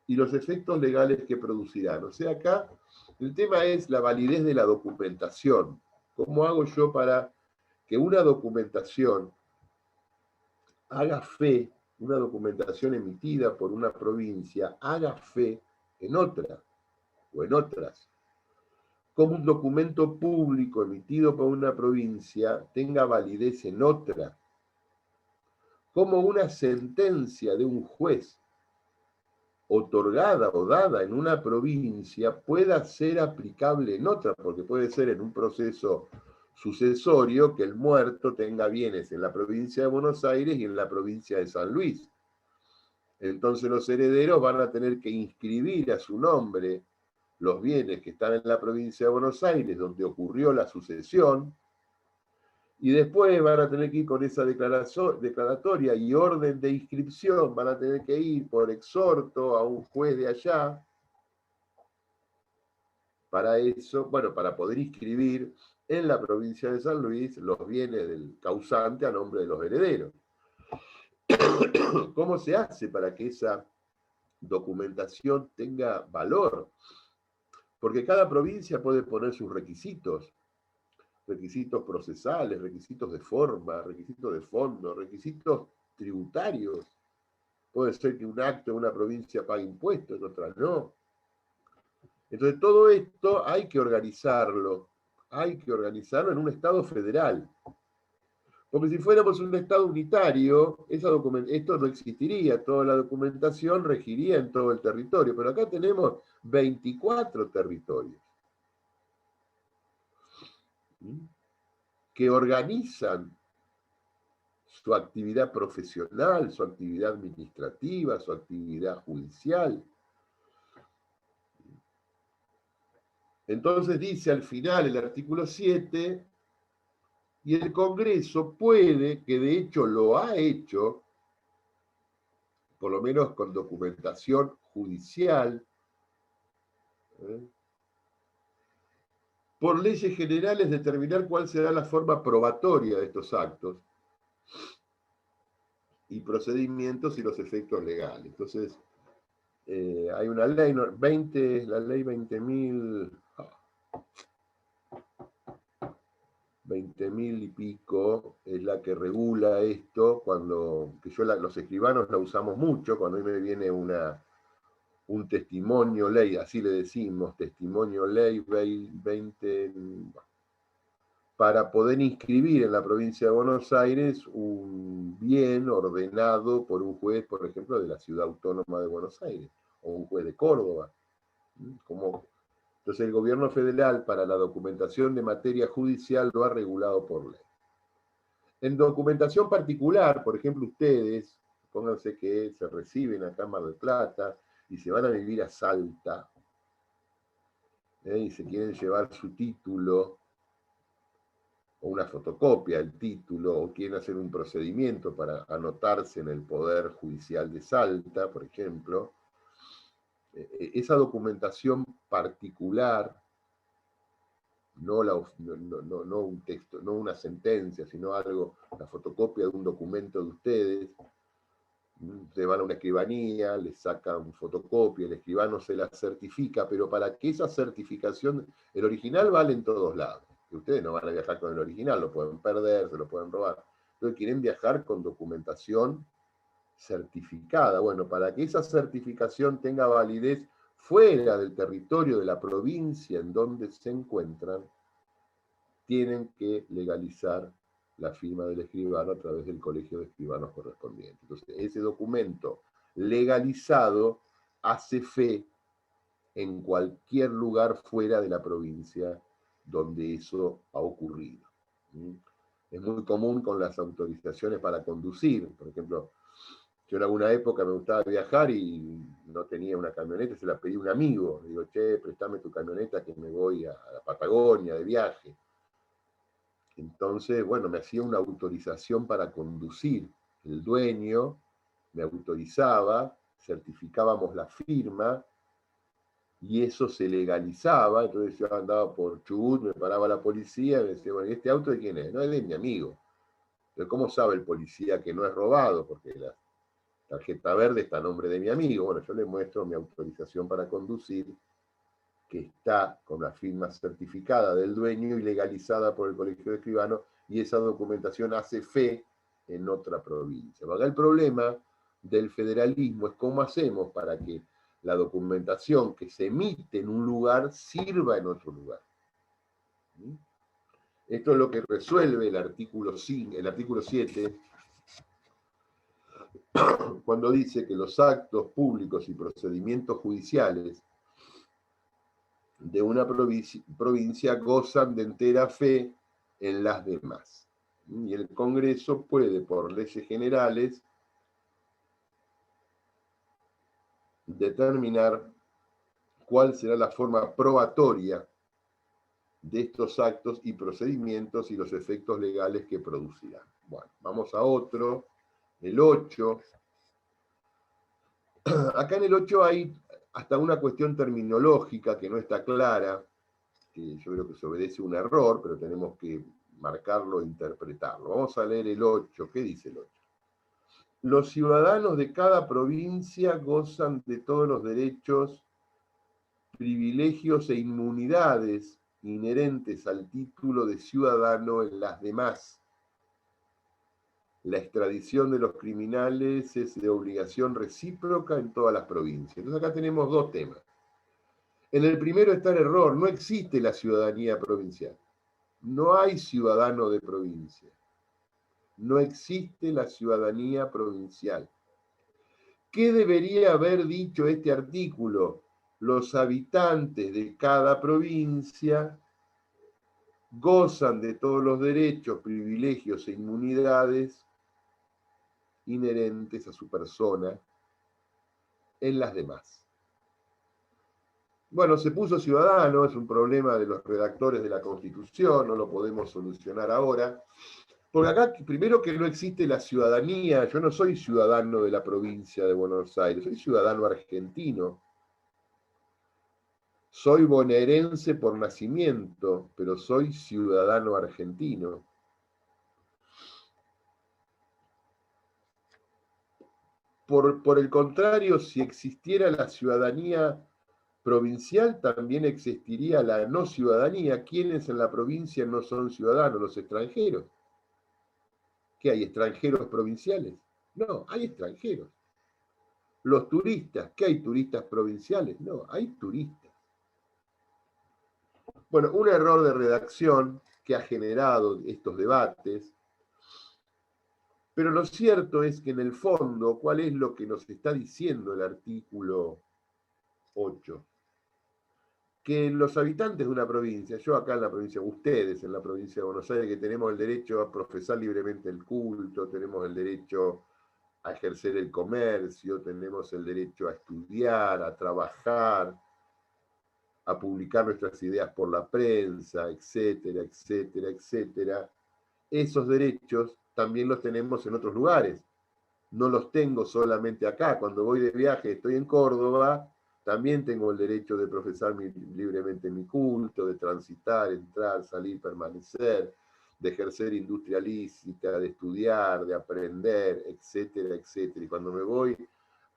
y los efectos legales que producirán. O sea, acá el tema es la validez de la documentación. ¿Cómo hago yo para que una documentación haga fe, una documentación emitida por una provincia, haga fe en otra o en otras? Como un documento público emitido por una provincia tenga validez en otra. Como una sentencia de un juez otorgada o dada en una provincia pueda ser aplicable en otra, porque puede ser en un proceso sucesorio que el muerto tenga bienes en la provincia de Buenos Aires y en la provincia de San Luis. Entonces los herederos van a tener que inscribir a su nombre los bienes que están en la provincia de Buenos Aires, donde ocurrió la sucesión, y después van a tener que ir con esa declaratoria y orden de inscripción, van a tener que ir por exhorto a un juez de allá, para eso, bueno, para poder inscribir en la provincia de San Luis los bienes del causante a nombre de los herederos. ¿Cómo se hace para que esa documentación tenga valor? Porque cada provincia puede poner sus requisitos procesales, requisitos de forma, requisitos de fondo, requisitos tributarios. Puede ser que un acto en una provincia pague impuestos, en otra no. Entonces todo esto hay que organizarlo en un Estado federal. Porque si fuéramos un Estado unitario, esto no existiría, toda la documentación regiría en todo el territorio, pero acá tenemos 24 territorios que organizan su actividad profesional, su actividad administrativa, su actividad judicial. Entonces dice al final el artículo 7, y el Congreso puede, que de hecho lo ha hecho, por lo menos con documentación judicial, por leyes generales determinar cuál será la forma probatoria de estos actos y procedimientos y los efectos legales. Entonces, hay una ley, la ley 20.000 y pico es la que regula esto, que los escribanos la usamos mucho, cuando a mí me viene un testimonio ley, así le decimos, testimonio ley 20, para poder inscribir en la provincia de Buenos Aires un bien ordenado por un juez, por ejemplo, de la Ciudad Autónoma de Buenos Aires, o un juez de Córdoba. Entonces el gobierno federal para la documentación de materia judicial lo ha regulado por ley. En documentación particular, por ejemplo, ustedes, pónganse que se reciben acá en Mar del Plata y se van a vivir a Salta, y se quieren llevar su título o una fotocopia del título, o quieren hacer un procedimiento para anotarse en el Poder Judicial de Salta, por ejemplo, esa documentación particular, no un texto, no una sentencia, sino la fotocopia de un documento de ustedes, Ustedes van a una escribanía, le sacan fotocopia, el escribano se la certifica, pero para que esa certificación, el original vale en todos lados. Que ustedes no van a viajar con el original, lo pueden perder, se lo pueden robar. Entonces quieren viajar con documentación certificada. Bueno, para que esa certificación tenga validez fuera del territorio de la provincia en donde se encuentran, tienen que legalizar la firma del escribano a través del colegio de escribanos correspondiente. Entonces, ese documento legalizado hace fe en cualquier lugar fuera de la provincia donde eso ha ocurrido. Es muy común con las autorizaciones para conducir. Por ejemplo, yo en alguna época me gustaba viajar y no tenía una camioneta, se la pedí a un amigo. Le digo, che, préstame tu camioneta que me voy a la Patagonia de viaje. Entonces, bueno, me hacía una autorización para conducir. El dueño me autorizaba, certificábamos la firma y eso se legalizaba. Entonces yo andaba por Chubut, me paraba la policía y me decía, bueno, ¿y este auto de quién es? No, es de mi amigo. Pero ¿cómo sabe el policía que no es robado? Porque la tarjeta verde está a nombre de mi amigo. Bueno, yo le muestro mi autorización para conducir, que está con la firma certificada del dueño y legalizada por el Colegio de Escribanos, y esa documentación hace fe en otra provincia. Acá el problema del federalismo es cómo hacemos para que la documentación que se emite en un lugar sirva en otro lugar. Esto es lo que resuelve el artículo 5, el artículo 7, cuando dice que los actos públicos y procedimientos judiciales de una provincia gozan de entera fe en las demás. Y el Congreso puede, por leyes generales, determinar cuál será la forma probatoria de estos actos y procedimientos y los efectos legales que producirán. Bueno, vamos a otro, el 8. Acá en el 8 hay hasta una cuestión terminológica que no está clara, que yo creo que se obedece a un error, pero tenemos que marcarlo e interpretarlo. Vamos a leer el 8. ¿Qué dice el 8? Los ciudadanos de cada provincia gozan de todos los derechos, privilegios e inmunidades inherentes al título de ciudadano en las demás. La extradición de los criminales es de obligación recíproca en todas las provincias. Entonces acá tenemos dos temas. En el primero está el error, no existe la ciudadanía provincial. No hay ciudadano de provincia. No existe la ciudadanía provincial. ¿Qué debería haber dicho este artículo? Los habitantes de cada provincia gozan de todos los derechos, privilegios e inmunidades inherentes a su persona en las demás. Bueno, se puso ciudadano, es un problema de los redactores de la Constitución, no lo podemos solucionar ahora. Porque acá, primero que no existe la ciudadanía, yo no soy ciudadano de la provincia de Buenos Aires, soy ciudadano argentino. Soy bonaerense por nacimiento, pero soy ciudadano argentino. Por el contrario, si existiera la ciudadanía provincial, también existiría la no ciudadanía. ¿Quiénes en la provincia no son ciudadanos? Los extranjeros. ¿Qué hay? ¿Extranjeros provinciales? No, hay extranjeros. Los turistas, ¿qué hay turistas provinciales? No, hay turistas. Bueno, un error de redacción que ha generado estos debates, pero lo cierto es que en el fondo, ¿cuál es lo que nos está diciendo el artículo 8? Que los habitantes de una provincia, yo acá en la provincia, ustedes en la provincia de Buenos Aires, que tenemos el derecho a profesar libremente el culto, tenemos el derecho a ejercer el comercio, tenemos el derecho a estudiar, a trabajar, a publicar nuestras ideas por la prensa, etcétera, etcétera, etcétera. Esos derechos también los tenemos en otros lugares. No los tengo solamente acá. Cuando voy de viaje, estoy en Córdoba, también tengo el derecho de profesar libremente mi culto, de transitar, entrar, salir, permanecer. de ejercer industria lícita, de estudiar, de aprender, etcétera, etcétera. Y cuando me voy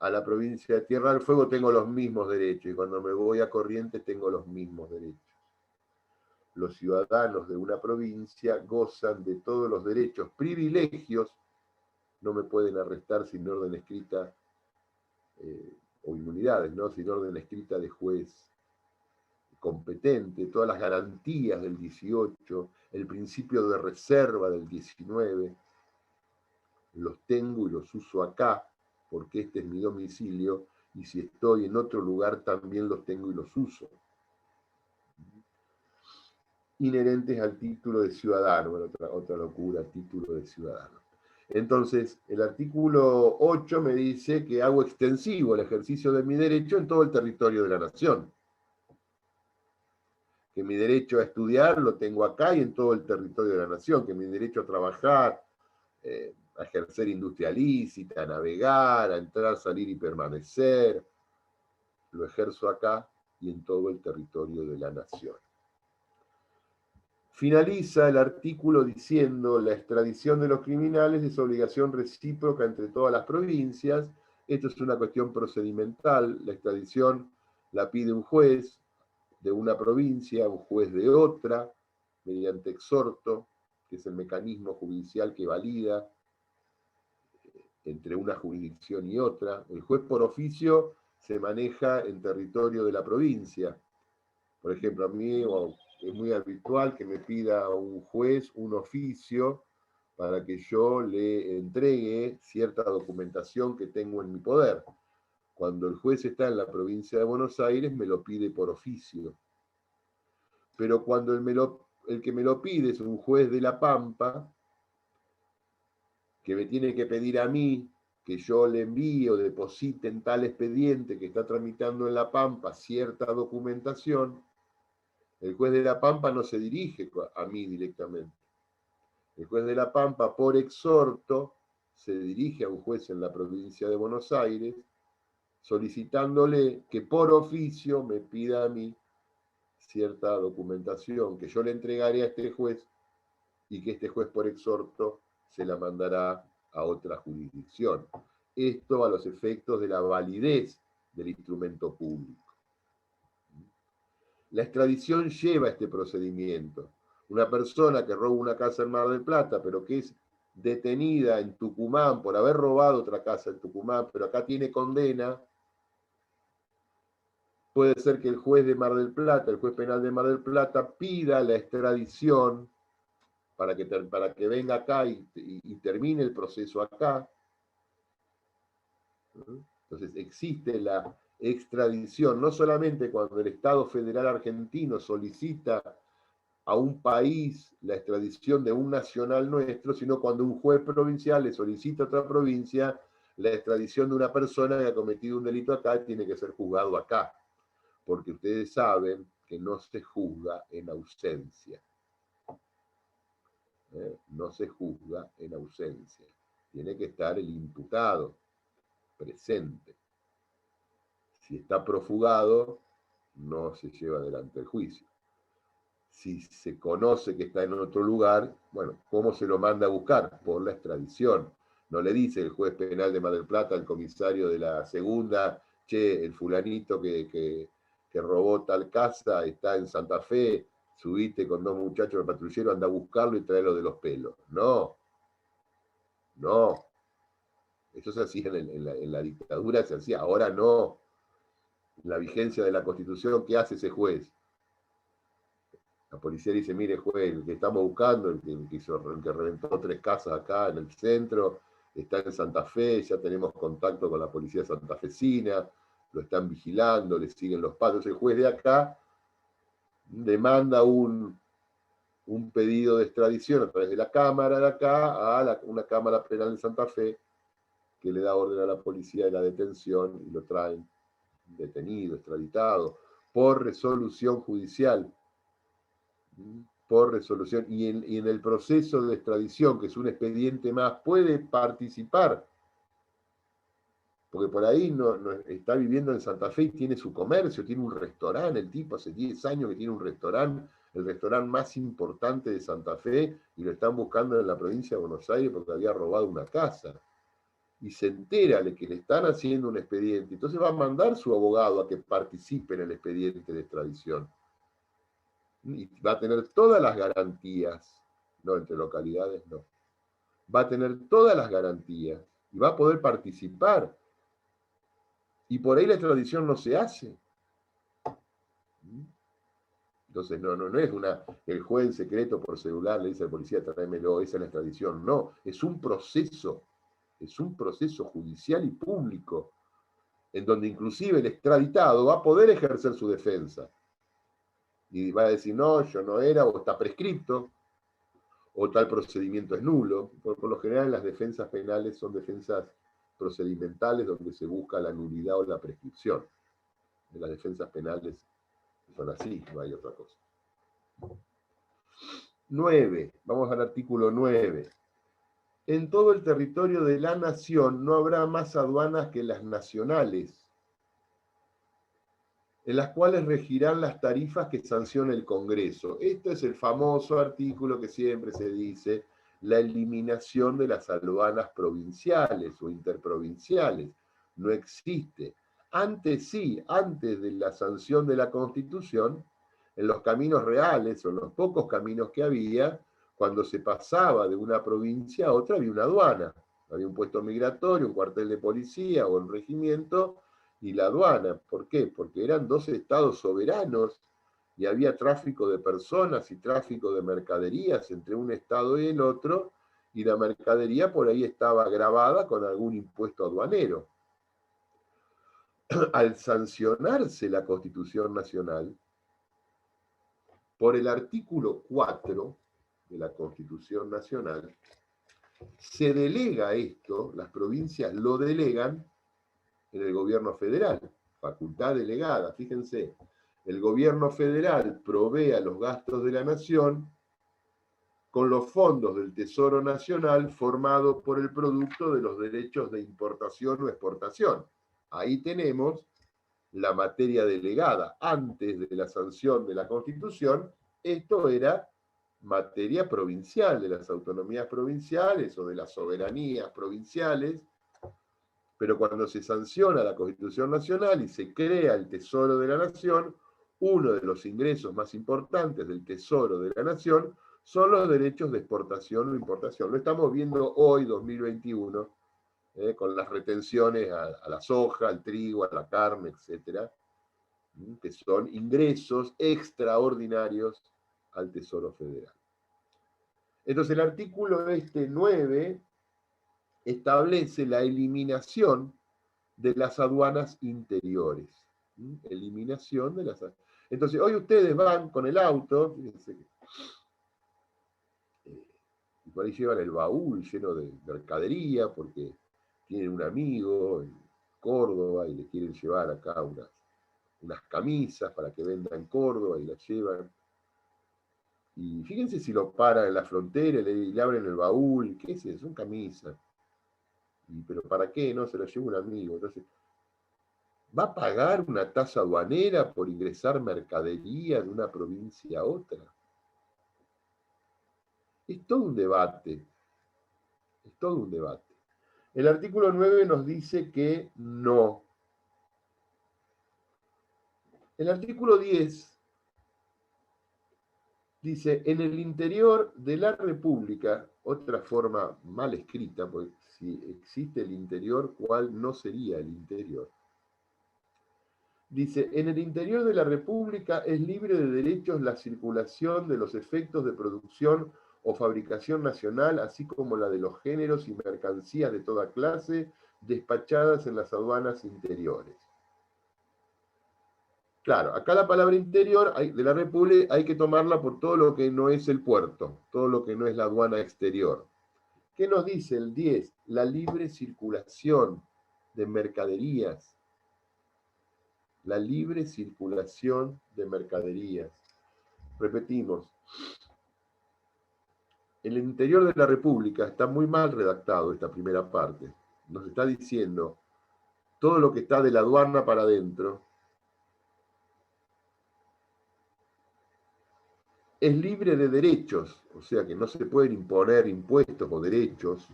a la provincia de Tierra del Fuego tengo los mismos derechos, y cuando me voy a Corrientes tengo los mismos derechos. Los ciudadanos de una provincia gozan de todos los derechos, privilegios, no me pueden arrestar sin orden escrita, o inmunidades, ¿no? Sin orden escrita de juez competente, todas las garantías del 18, el principio de reserva del 19, los tengo y los uso acá, porque este es mi domicilio, y si estoy en otro lugar también los tengo y los uso. Inherentes al título de ciudadano, bueno, otra locura, título de ciudadano. Entonces, el artículo 8 me dice que hago extensivo el ejercicio de mi derecho en todo el territorio de la nación. Que mi derecho a estudiar lo tengo acá y en todo el territorio de la nación, que mi derecho a trabajar, a ejercer industria lícita, a navegar, a entrar, salir y permanecer, lo ejerzo acá y en todo el territorio de la nación. Finaliza el artículo diciendo: la extradición de los criminales es obligación recíproca entre todas las provincias. Esto es una cuestión procedimental. La extradición la pide un juez de una provincia, un juez de otra, mediante exhorto, que es el mecanismo judicial que valida entre una jurisdicción y otra. El juez por oficio se maneja en territorio de la provincia. Por ejemplo, a mí es muy habitual que me pida un juez un oficio para que yo le entregue cierta documentación que tengo en mi poder. Cuando el juez está en la provincia de Buenos Aires, me lo pide por oficio. Pero cuando el que me lo pide es un juez de La Pampa, que me tiene que pedir a mí que yo le envíe o deposite en tal expediente que está tramitando en La Pampa cierta documentación, el juez de La Pampa no se dirige a mí directamente. El juez de La Pampa, por exhorto, se dirige a un juez en la provincia de Buenos Aires, solicitándole que por oficio me pida a mí cierta documentación que yo le entregaré a este juez y que este juez por exhorto se la mandará a otra jurisdicción. Esto a los efectos de la validez del instrumento público. La extradición lleva este procedimiento. Una persona que roba una casa en Mar del Plata, pero que es detenida en Tucumán por haber robado otra casa en Tucumán, pero acá tiene condena, puede ser que el juez de Mar del Plata, el juez penal de Mar del Plata, pida la extradición para que venga acá y termine el proceso acá. Entonces existe la extradición, no solamente cuando el Estado Federal Argentino solicita a un país la extradición de un nacional nuestro, sino cuando un juez provincial le solicita a otra provincia la extradición de una persona que ha cometido un delito acá y tiene que ser juzgado acá. Porque ustedes saben que no se juzga en ausencia. No se juzga en ausencia. Tiene que estar el imputado presente. Si está profugado, no se lleva adelante el juicio. Si se conoce que está en otro lugar, bueno, ¿cómo se lo manda a buscar? Por la extradición. No le dice el juez penal de Mar del Plata al comisario de la segunda: che, el fulanito que robó tal casa está en Santa Fe, subiste con 2 muchachos del patrullero, anda a buscarlo y traerlo de los pelos. No, no. Eso se hacía en la dictadura, se hacía, ahora no. La vigencia de la Constitución, ¿qué hace ese juez? La policía dice: mire, juez, el que estamos buscando, el que reventó 3 casas acá en el centro, está en Santa Fe, ya tenemos contacto con la policía santafesina, lo están vigilando, le siguen los pasos. El juez de acá demanda un pedido de extradición a través de la Cámara de acá a una Cámara Penal de Santa Fe, que le da orden a la policía de la detención y lo traen detenido, extraditado, por resolución judicial. Por resolución. Y en el proceso de extradición, que es un expediente más, puede participar. Porque por ahí no está viviendo en Santa Fe y tiene su comercio, tiene un restaurante, el tipo hace 10 años que tiene un restaurante el restaurante más importante de Santa Fe y lo están buscando en la provincia de Buenos Aires porque había robado una casa. Y se entera de que le están haciendo un expediente. Entonces va a mandar su abogado a que participe en el expediente de extradición. Y va a tener todas las garantías, no entre localidades, no. Va a tener todas las garantías y va a poder participar. Y por ahí la extradición no se hace. Entonces no es el juez en secreto por celular le dice al policía tráemelo, esa es la extradición. No, es un proceso judicial y público, en donde inclusive el extraditado va a poder ejercer su defensa. Y va a decir, no, yo no era, o está prescripto, o tal procedimiento es nulo. Por lo general las defensas penales son defensas procedimentales donde se busca la nulidad o la prescripción. De las defensas penales son así, no hay otra cosa. 9. Vamos al artículo 9. En todo el territorio de la nación no habrá más aduanas que las nacionales, en las cuales regirán las tarifas que sancione el Congreso. Este es el famoso artículo que siempre se dice, la eliminación de las aduanas provinciales o interprovinciales. No existe. Antes sí, antes de la sanción de la Constitución, en los caminos reales o en los pocos caminos que había, cuando se pasaba de una provincia a otra había una aduana. Había un puesto migratorio, un cuartel de policía o un regimiento, y la aduana. ¿Por qué? Porque eran dos estados soberanos y había tráfico de personas y tráfico de mercaderías entre un estado y el otro, y la mercadería por ahí estaba grabada con algún impuesto aduanero. Al sancionarse la Constitución Nacional, por el artículo 4 de la Constitución Nacional, se delega esto, las provincias lo delegan en el gobierno federal, facultad delegada. Fíjense, el gobierno federal provee a los gastos de la nación con los fondos del Tesoro Nacional formados por el producto de los derechos de importación o exportación. Ahí tenemos la materia delegada. Antes de la sanción de la Constitución, esto era materia provincial, de las autonomías provinciales o de las soberanías provinciales, pero cuando se sanciona la Constitución Nacional y se crea el Tesoro de la Nación, uno de los ingresos más importantes del Tesoro de la Nación son los derechos de exportación o importación. Lo estamos viendo hoy, 2021, con las retenciones a la soja, al trigo, a la carne, etcétera, que son ingresos extraordinarios al Tesoro Federal. Entonces el artículo 9 establece la eliminación de las aduanas interiores. Eliminación de las... Entonces, hoy ustedes van con el auto, fíjense, y por ahí llevan el baúl lleno de mercadería porque tienen un amigo en Córdoba y le quieren llevar acá unas camisas para que venda en Córdoba y las llevan. Y fíjense si lo paran en la frontera y le abren el baúl, ¿qué es eso? Son camisas. ¿Pero para qué? No, se lo lleva un amigo. Entonces, ¿va a pagar una tasa aduanera por ingresar mercadería de una provincia a otra? Es todo un debate. Es todo un debate. El artículo 9 nos dice que no. El artículo 10 dice, en el interior de la República, otra forma mal escrita, porque si existe el interior, ¿cuál no sería el interior? Dice, en el interior de la República es libre de derechos la circulación de los efectos de producción o fabricación nacional, así como la de los géneros y mercancías de toda clase despachadas en las aduanas interiores. Claro, acá la palabra interior de la República hay que tomarla por todo lo que no es el puerto, todo lo que no es la aduana exterior. ¿Qué nos dice el 10? La libre circulación de mercaderías. La libre circulación de mercaderías. Repetimos, en el interior de la República está muy mal redactado esta primera parte. Nos está diciendo todo lo que está de la aduana para adentro es libre de derechos, o sea que no se pueden imponer impuestos o derechos,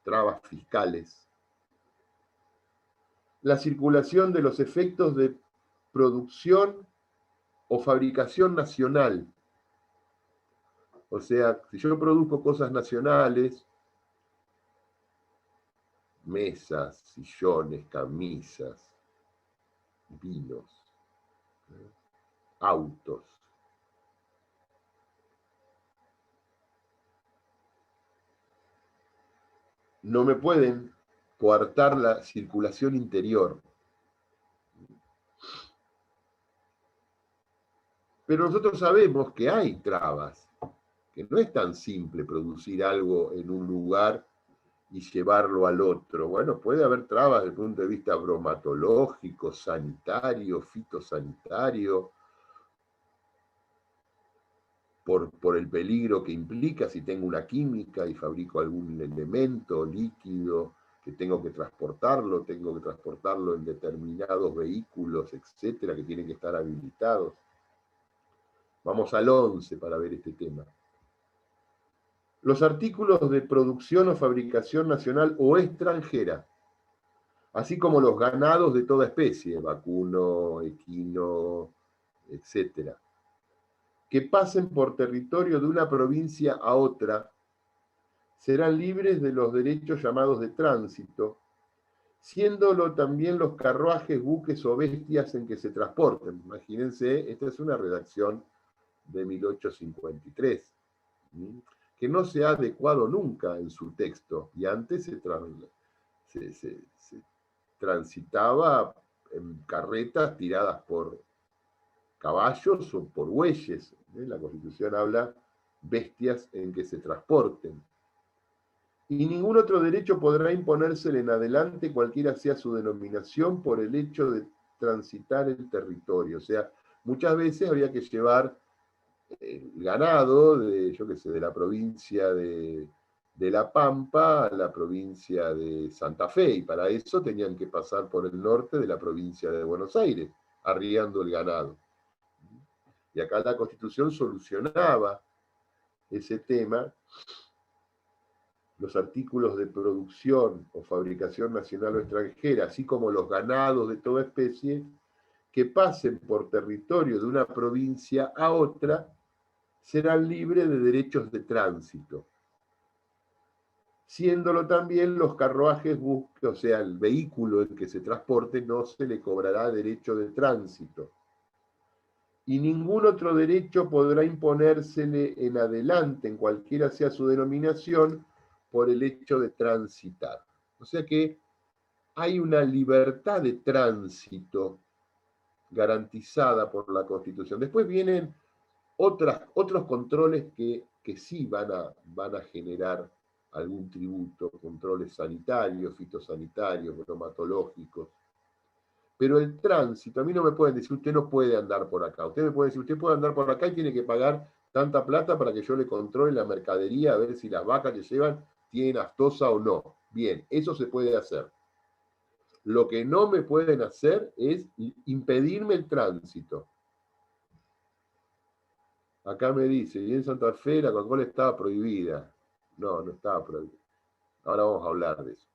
trabas fiscales. La circulación de los efectos de producción o fabricación nacional. O sea, si yo produzco cosas nacionales, mesas, sillones, camisas, vinos, autos, no me pueden coartar la circulación interior. Pero nosotros sabemos que hay trabas, que no es tan simple producir algo en un lugar y llevarlo al otro. Bueno, puede haber trabas desde el punto de vista bromatológico, sanitario, fitosanitario, por el peligro que implica si tengo una química y fabrico algún elemento líquido que tengo que transportarlo en determinados vehículos, etcétera, que tienen que estar habilitados. Vamos al 11 para ver este tema. Los artículos de producción o fabricación nacional o extranjera, así como los ganados de toda especie, vacuno, equino, etcétera, que pasen por territorio de una provincia a otra, serán libres de los derechos llamados de tránsito, siéndolo también los carruajes, buques o bestias en que se transporten. Imagínense, esta es una redacción de 1853, que no se ha adecuado nunca en su texto, y antes se transitaba en carretas tiradas por caballos o por bueyes. La Constitución habla bestias en que se transporten. Y ningún otro derecho podrá imponérsele en adelante, cualquiera sea su denominación, por el hecho de transitar el territorio. O sea, muchas veces había que llevar el ganado de, yo qué sé, de la provincia de La Pampa a la provincia de Santa Fe, y para eso tenían que pasar por el norte de la provincia de Buenos Aires, arriando el ganado. Y acá la Constitución solucionaba ese tema. Los artículos de producción o fabricación nacional o extranjera, así como los ganados de toda especie, que pasen por territorio de una provincia a otra, serán libres de derechos de tránsito, siéndolo también los carruajes, o sea, el vehículo en que se transporte no se le cobrará derecho de tránsito. Y ningún otro derecho podrá imponérsele en adelante, en cualquiera sea su denominación, por el hecho de transitar. O sea que hay una libertad de tránsito garantizada por la Constitución. Después vienen otros controles que sí van a generar algún tributo, controles sanitarios, fitosanitarios, bromatológicos. Pero el tránsito, a mí no me pueden decir, usted no puede andar por acá. Usted me puede decir, usted puede andar por acá y tiene que pagar tanta plata para que yo le controle la mercadería, a ver si las vacas que llevan tienen aftosa o no. Bien, eso se puede hacer. Lo que no me pueden hacer es impedirme el tránsito. Acá me dice, y en Santa Fe la Coca-Cola estaba prohibida. No, no estaba prohibida. Ahora vamos a hablar de eso.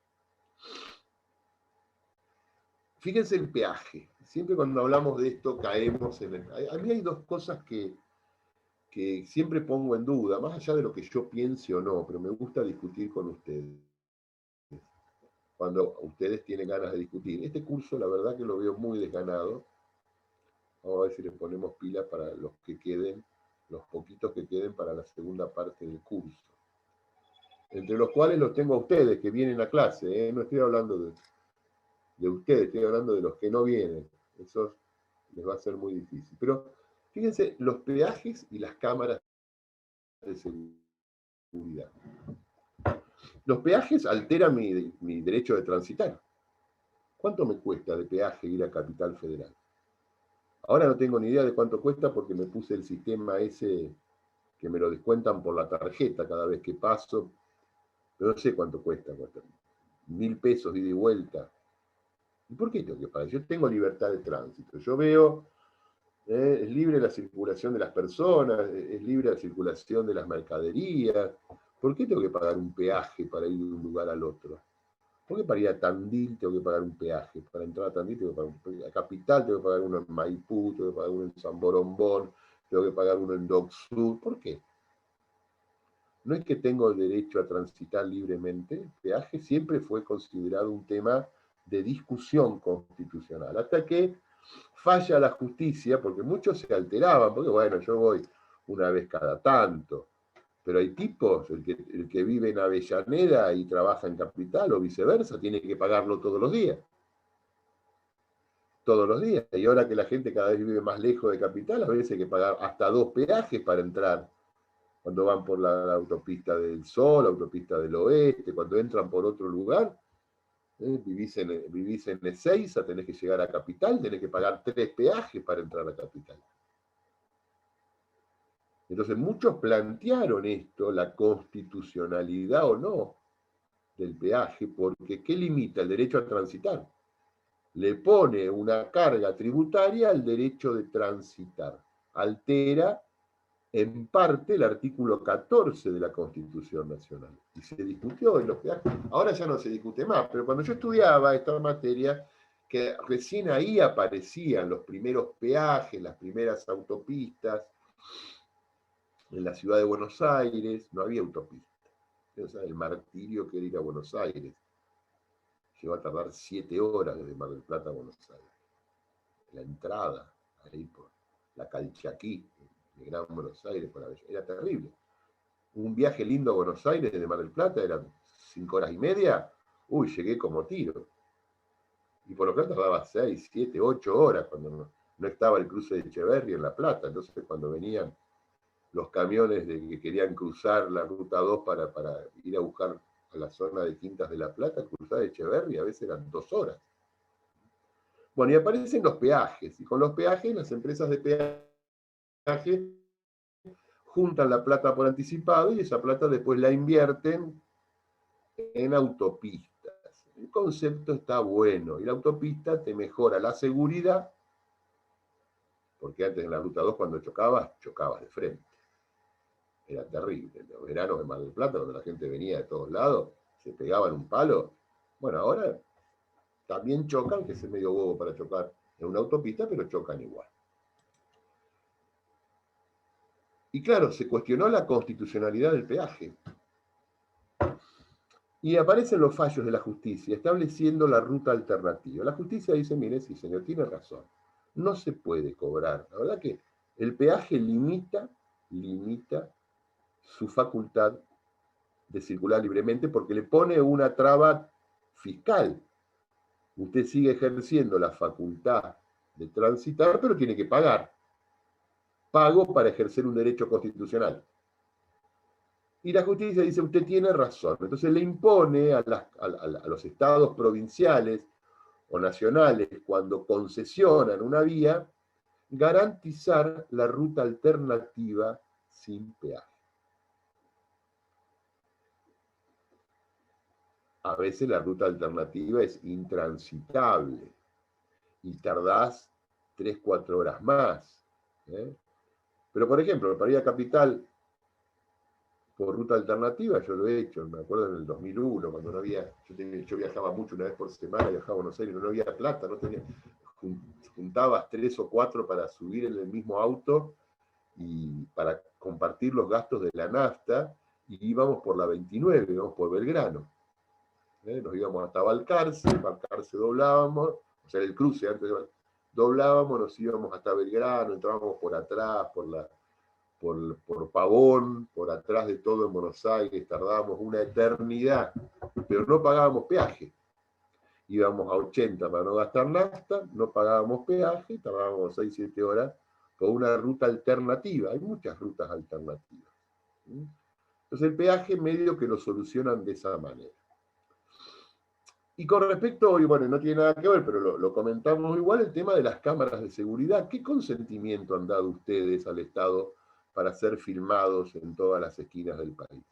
Fíjense el peaje. Siempre cuando hablamos de esto caemos en el... A mí hay dos cosas que siempre pongo en duda, más allá de lo que yo piense o no, pero me gusta discutir con ustedes. Cuando ustedes tienen ganas de discutir. Este curso, la verdad que lo veo muy desganado. Vamos a ver si les ponemos pila para los que queden, los poquitos que queden para la segunda parte del curso. Entre los cuales los tengo a ustedes que vienen a clase, ¿eh? No estoy hablando de ustedes, estoy hablando de los que no vienen. Eso les va a ser muy difícil. Pero fíjense, los peajes y las cámaras de seguridad. Los peajes alteran mi derecho de transitar. ¿Cuánto me cuesta de peaje ir a Capital Federal? Ahora no tengo ni idea de cuánto cuesta porque me puse el sistema ese que me lo descuentan por la tarjeta cada vez que paso. Pero no sé cuánto cuesta. 1.000 pesos ida y vuelta. ¿Y por qué tengo que pagar? Yo tengo libertad de tránsito. Yo veo Es libre la circulación de las personas, es libre la circulación de las mercaderías. ¿Por qué tengo que pagar un peaje para ir de un lugar al otro? ¿Por qué para ir a Tandil tengo que pagar un peaje? Para entrar a Tandil tengo que pagar a Capital tengo que pagar uno en Maipú, tengo que pagar uno en San Borombón, tengo que pagar uno en Dock Sud. ¿Por qué? No es que tengo el derecho a transitar libremente. El peaje siempre fue considerado un tema de discusión constitucional, hasta que falla la justicia, porque muchos se alteraban, porque bueno, yo voy una vez cada tanto, pero hay tipos, el que vive en Avellaneda y trabaja en Capital o viceversa, tiene que pagarlo todos los días. Todos los días. Y ahora que la gente cada vez vive más lejos de Capital, a veces hay que pagar hasta 2 peajes para entrar. Cuando van por la autopista del Sol, la autopista del Oeste, cuando entran por otro lugar, vivís en Ezeiza, tenés que llegar a Capital, tenés que pagar 3 peajes para entrar a Capital. Entonces muchos plantearon esto, la constitucionalidad o no del peaje, porque ¿qué limita el derecho a transitar? Le pone una carga tributaria al derecho de transitar. Altera en parte el artículo 14 de la Constitución Nacional. Y se discutió en los peajes. Ahora ya no se discute más, pero cuando yo estudiaba esta materia, que recién ahí aparecían los primeros peajes, las primeras autopistas, en la ciudad de Buenos Aires no había autopista. O sea, el martirio que era ir a Buenos Aires. Llegó a tardar 7 horas desde Mar del Plata a Buenos Aires. La entrada, ahí por la Calchaquí, de Gran Buenos Aires, por era terrible. Un viaje lindo a Buenos Aires desde Mar del Plata eran 5 horas y media. Uy, llegué como tiro. Y por lo tanto tardaba 6, 7, 8 horas cuando no estaba el cruce de Echeverri en La Plata. Entonces cuando venían los camiones que querían cruzar la ruta 2 para ir a buscar a la zona de Quintas de la Plata, cruzar de Echeverri, a veces eran 2 horas. Bueno, y aparecen los peajes, y con los peajes las empresas de peaje juntan la plata por anticipado y esa plata después la invierten en autopistas. El concepto está bueno, y la autopista te mejora la seguridad, porque antes en la ruta 2 cuando chocabas de frente. Era terrible. En los veranos de Mar del Plata, cuando la gente venía de todos lados, se pegaban un palo. Bueno, ahora también chocan, que es medio bobo para chocar en una autopista, pero chocan igual. Y claro, se cuestionó la constitucionalidad del peaje. Y aparecen los fallos de la justicia, estableciendo la ruta alternativa. La justicia dice, mire, sí señor, tiene razón. No se puede cobrar. La verdad que el peaje limita su facultad de circular libremente porque le pone una traba fiscal. Usted sigue ejerciendo la facultad de transitar, pero tiene que pagar. Pago para ejercer un derecho constitucional. Y la justicia dice, usted tiene razón. Entonces le impone a los estados provinciales o nacionales, cuando concesionan una vía, garantizar la ruta alternativa sin peaje. A veces la ruta alternativa es intransitable y tardás 3, 4 horas más. Pero, por ejemplo, para ir a Capital por ruta alternativa, yo lo he hecho, me acuerdo en el 2001, cuando no había, yo viajaba mucho una vez por semana, viajaba a Buenos Aires, no había plata, no tenía, juntabas 3 o 4 para subir en el mismo auto y para compartir los gastos de la nafta, y íbamos por la 29, íbamos por Belgrano. Nos íbamos hasta Balcarce doblábamos, o sea, el cruce antes de doblábamos, nos íbamos hasta Belgrano, entrábamos por atrás, por Pavón, por atrás de todo en Buenos Aires, tardábamos una eternidad, pero no pagábamos peaje. Íbamos a 80 para no gastar nafta, no pagábamos peaje, tardábamos 6, 7 horas con una ruta alternativa. Hay muchas rutas alternativas. Entonces el peaje medio que lo solucionan de esa manera. Y con respecto, y bueno, no tiene nada que ver, pero lo comentamos igual, el tema de las cámaras de seguridad. ¿Qué consentimiento han dado ustedes al Estado para ser filmados en todas las esquinas del país?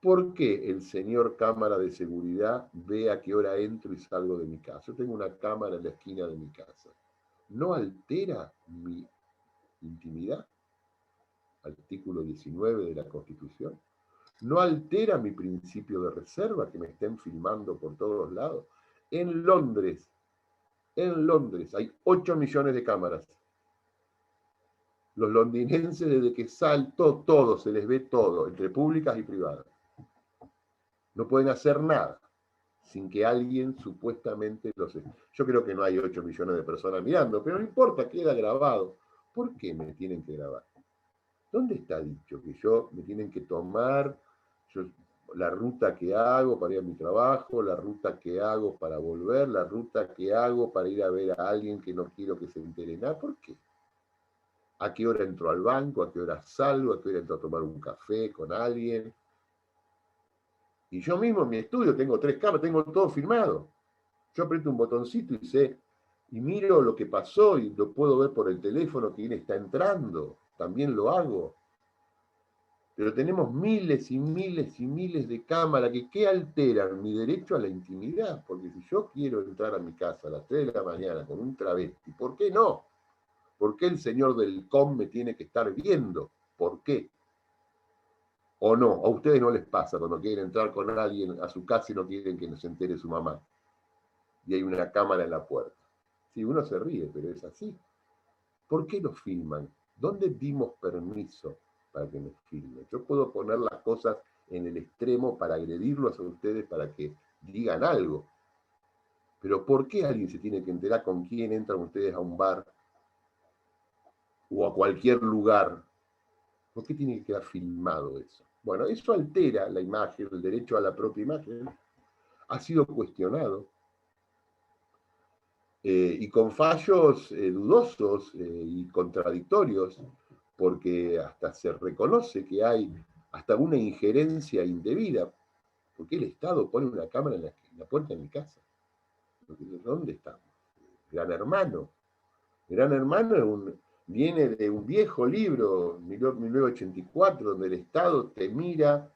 ¿Por qué el señor cámara de seguridad ve a qué hora entro y salgo de mi casa? Yo tengo una cámara en la esquina de mi casa. no altera mi intimidad, artículo 19 de la Constitución, no altera mi principio de reserva, que me estén filmando por todos lados. En Londres hay 8 millones de cámaras. Los londinenses, desde que saltó todo, se les ve todo, entre públicas y privadas. No pueden hacer nada sin que alguien supuestamente lo sepa. Yo creo que no hay 8 millones de personas mirando, pero no importa, queda grabado. ¿Por qué me tienen que grabar? ¿Dónde está dicho que me tienen que tomar la ruta que hago para ir a mi trabajo, la ruta que hago para volver, la ruta que hago para ir a ver a alguien que no quiero que se entere nada? ¿Por qué? ¿A qué hora entro al banco? ¿A qué hora salgo? ¿A qué hora entro a tomar un café con alguien? Y yo mismo en mi estudio tengo 3 cámaras, tengo todo filmado. Yo aprieto un botoncito y miro lo que pasó y lo puedo ver por el teléfono que está entrando. También lo hago. Pero tenemos miles y miles y miles de cámaras que alteran mi derecho a la intimidad. Porque si yo quiero entrar a mi casa a las 3 de la mañana con un travesti, ¿por qué no? ¿Por qué el señor del COM me tiene que estar viendo? ¿Por qué? ¿O no? ¿A ustedes no les pasa cuando quieren entrar con alguien a su casa y no quieren que se entere su mamá? Y hay una cámara en la puerta. Sí, uno se ríe, pero es así. ¿Por qué nos filman? ¿Dónde dimos permiso para que nos filmen? Yo puedo poner las cosas en el extremo para agredirlos a ustedes para que digan algo. Pero ¿por qué alguien se tiene que enterar con quién entran ustedes a un bar o a cualquier lugar? ¿Por qué tiene que quedar filmado eso? Bueno, eso altera la imagen, el derecho a la propia imagen. Ha sido cuestionado. Y con fallos dudosos y contradictorios, porque hasta se reconoce que hay hasta una injerencia indebida, porque el Estado pone una cámara en la puerta de mi casa. ¿Dónde estamos? Gran Hermano. Gran Hermano viene de un viejo libro, 1984, donde el Estado te mira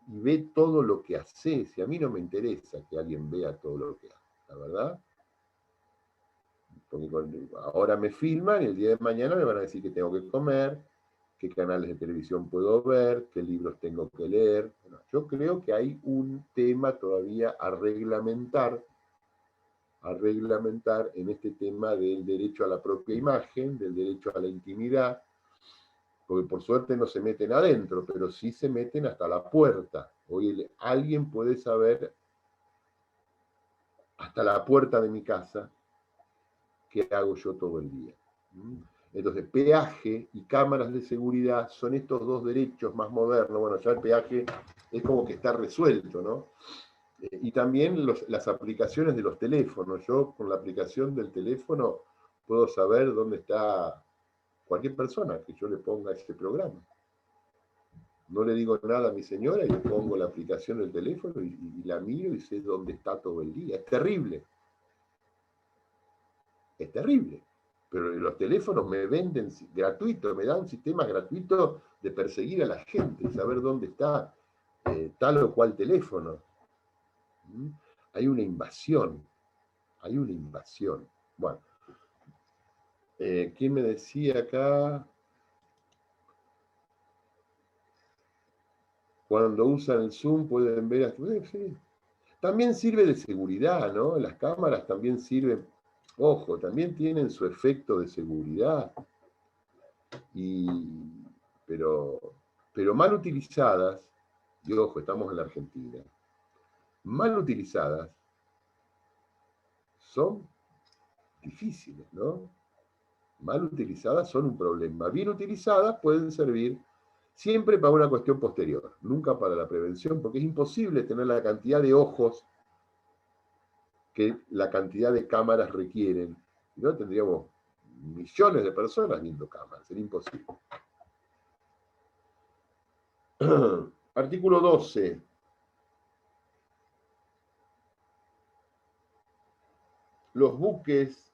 y ve todo lo que haces. Y a mí no me interesa que alguien vea todo lo que hace, la verdad. Porque ahora me filman y el día de mañana me van a decir que tengo que comer, qué canales de televisión puedo ver, qué libros tengo que leer. Bueno, yo creo que hay un tema todavía a reglamentar en este tema del derecho a la propia imagen, del derecho a la intimidad, porque por suerte no se meten adentro, pero sí se meten hasta la puerta. Hoy alguien puede saber hasta la puerta de mi casa qué hago yo todo el día. Entonces, peaje y cámaras de seguridad son estos dos derechos más modernos. Bueno, ya el peaje es como que está resuelto, ¿no? Y también las aplicaciones de los teléfonos. Yo con la aplicación del teléfono puedo saber dónde está cualquier persona que yo le ponga ese programa. No le digo nada a mi señora y le pongo la aplicación del teléfono y la miro y sé dónde está todo el día. Es terrible. Es terrible. Pero los teléfonos me venden gratuito, me dan sistemas gratuitos de perseguir a la gente, saber dónde está tal o cual teléfono. Hay una invasión. Bueno, ¿quién me decía acá? Cuando usan el Zoom pueden ver... Sí. También sirve de seguridad, ¿no? Las cámaras también sirven, ojo, también tienen su efecto de seguridad. Pero mal utilizadas, y ojo, estamos en la Argentina, mal utilizadas son difíciles, ¿no? Mal utilizadas son un problema. Bien utilizadas pueden servir siempre para una cuestión posterior, nunca para la prevención, porque es imposible tener la cantidad de ojos que la cantidad de cámaras requieren. Si no, tendríamos millones de personas viendo cámaras, sería imposible. Artículo 12. Los buques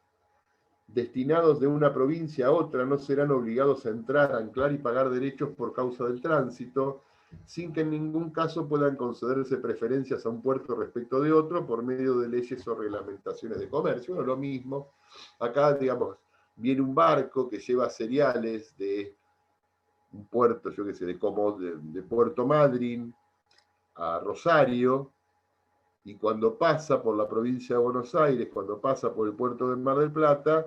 destinados de una provincia a otra no serán obligados a entrar, anclar y pagar derechos por causa del tránsito, sin que en ningún caso puedan concederse preferencias a un puerto respecto de otro por medio de leyes o reglamentaciones de comercio. Bueno, lo mismo. Acá, digamos, viene un barco que lleva cereales de un puerto, yo qué sé, de Puerto Madryn a Rosario, y cuando pasa por la provincia de Buenos Aires, cuando pasa por el puerto de Mar del Plata,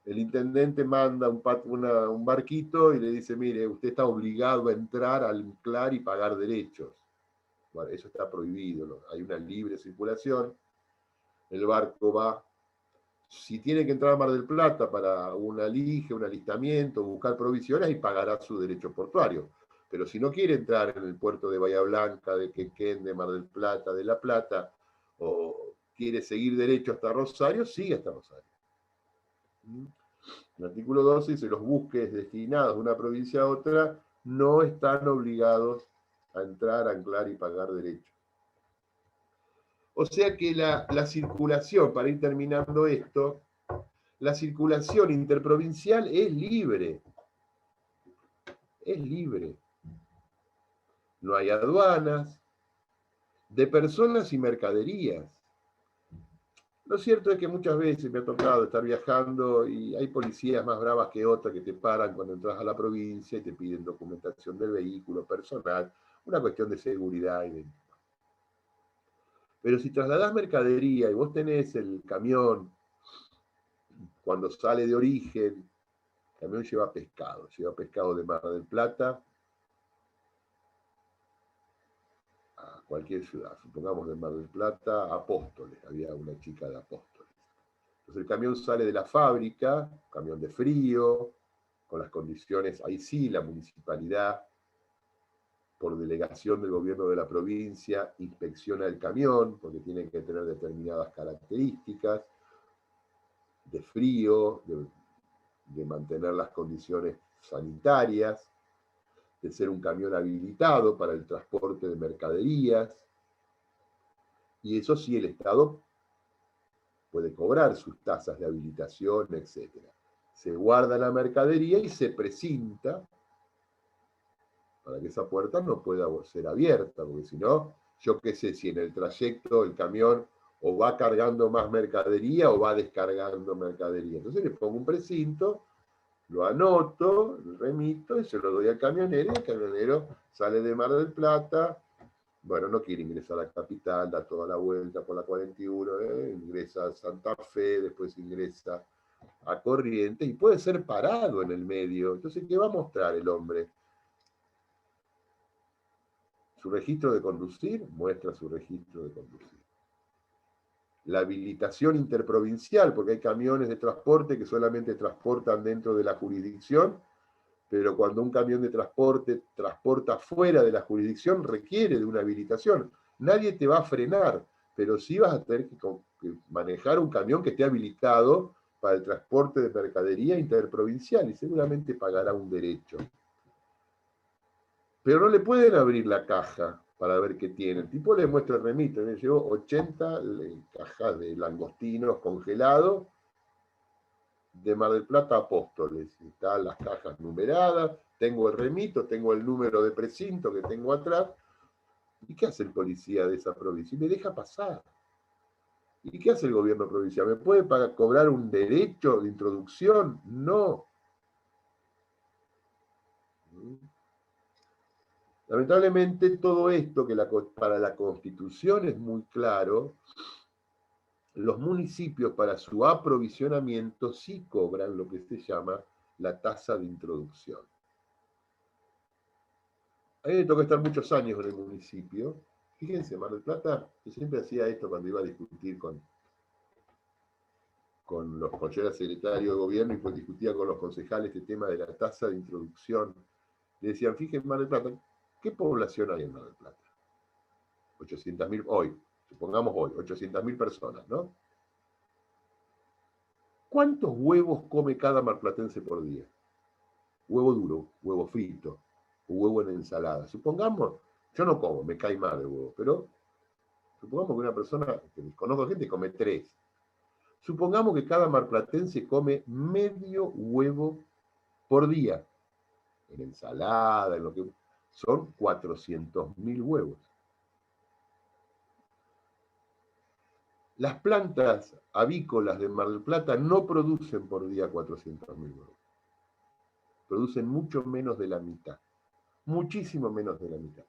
el intendente manda un barquito y le dice, mire, usted está obligado a entrar, a anclar y pagar derechos. Bueno, eso está prohibido, ¿no? Hay una libre circulación, el barco va, si tiene que entrar a Mar del Plata para un alige, un alistamiento, buscar provisiones, y pagará su derecho portuario. Pero si no quiere entrar en el puerto de Bahía Blanca, de Quequén, de Mar del Plata, de La Plata, o quiere seguir derecho hasta Rosario, sigue hasta Rosario. El artículo 12 dice, los buques destinados de una provincia a otra no están obligados a entrar, anclar y pagar derechos. O sea que la circulación, para ir terminando esto, la circulación interprovincial es libre. Es libre. No hay aduanas de personas y mercaderías. Lo cierto es que muchas veces me ha tocado estar viajando y hay policías más bravas que otras que te paran cuando entras a la provincia y te piden documentación del vehículo personal, una cuestión de seguridad y de... Pero si trasladás mercadería y vos tenés el camión, cuando sale de origen, el camión lleva pescado de Mar del Plata a cualquier ciudad, supongamos de Mar del Plata a Apóstoles, había una chica de Apóstoles. Entonces el camión sale de la fábrica, camión de frío, con las condiciones, ahí sí la municipalidad, por delegación del gobierno de la provincia, inspecciona el camión, porque tiene que tener determinadas características de frío, de mantener las condiciones sanitarias, de ser un camión habilitado para el transporte de mercaderías, y eso sí el Estado puede cobrar sus tasas de habilitación, etc. Se guarda la mercadería y se precinta para que esa puerta no pueda ser abierta, porque si no, yo qué sé si en el trayecto el camión o va cargando más mercadería o va descargando mercadería. Entonces le pongo un precinto, lo anoto, lo remito y se lo doy al camionero, y el camionero sale de Mar del Plata, bueno, no quiere ingresar a la capital, da toda la vuelta por la 41, ingresa a Santa Fe, después ingresa a Corrientes y puede ser parado en el medio. Entonces, ¿qué va a mostrar el hombre? Su registro de conducir, muestra su registro de conducir. La habilitación interprovincial, porque hay camiones de transporte que solamente transportan dentro de la jurisdicción, pero cuando un camión de transporte transporta fuera de la jurisdicción requiere de una habilitación. Nadie te va a frenar, pero sí vas a tener que manejar un camión que esté habilitado para el transporte de mercadería interprovincial y seguramente pagará un derecho. Pero no le pueden abrir la caja para ver qué tiene. El tipo le muestra el remito, me llevó 80 cajas de langostinos congelados de Mar del Plata a Apóstoles. Están las cajas numeradas, tengo el remito, tengo el número de precinto que tengo atrás. ¿Y qué hace el policía de esa provincia? Y me deja pasar. ¿Y qué hace el gobierno provincial? ¿Me puede cobrar un derecho de introducción? No. Lamentablemente todo esto que para la Constitución es muy claro, los municipios para su aprovisionamiento sí cobran lo que se llama la tasa de introducción. A mí me tocó estar muchos años en el municipio. Fíjense, Mar del Plata, yo siempre hacía esto cuando iba a discutir con los consejeros secretarios de gobierno y pues discutía con los concejales este tema de la tasa de introducción. Le decían, fíjense, Mar del Plata, ¿qué población hay en Mar del Plata? 800.000 hoy, supongamos hoy, 800.000 personas, ¿no? ¿Cuántos huevos come cada marplatense por día? Huevo duro, huevo frito, o huevo en ensalada. Supongamos, yo no como, me cae mal el huevo, pero supongamos que una persona, que conozco gente, come 3. Supongamos que cada marplatense come medio huevo por día, en ensalada, en lo que... Son 400.000 huevos. Las plantas avícolas de Mar del Plata no producen por día 400.000 huevos. Producen mucho menos de la mitad. Muchísimo menos de la mitad.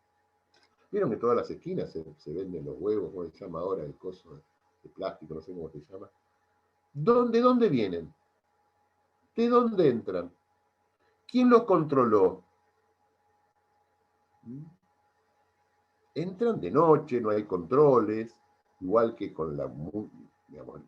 Vieron que en todas las esquinas se venden los huevos, ¿cómo se llama ahora? El coso de plástico, no sé cómo se llama. ¿De dónde vienen? ¿De dónde entran? ¿Quién los controló? Entran de noche, no hay controles, igual que con digamos,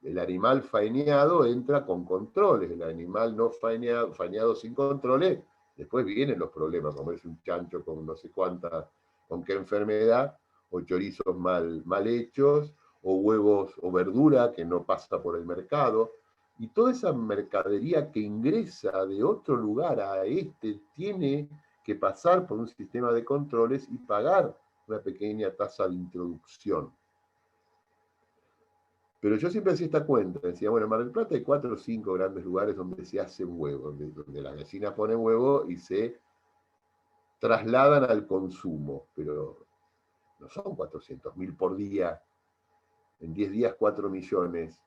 el animal faeneado entra con controles, el animal no faeneado sin controles, después vienen los problemas, como es un chancho con no sé cuánta, con qué enfermedad, o chorizos mal hechos, o huevos o verdura que no pasa por el mercado, y toda esa mercadería que ingresa de otro lugar a tiene que pasar por un sistema de controles y pagar una pequeña tasa de introducción. Pero yo siempre hacía esta cuenta, decía, bueno, en Mar del Plata hay 4 o 5 grandes lugares donde se hace un huevo, donde las gallinas ponen huevo y se trasladan al consumo, pero no son 400.000 por día, en 10 días 4 millones,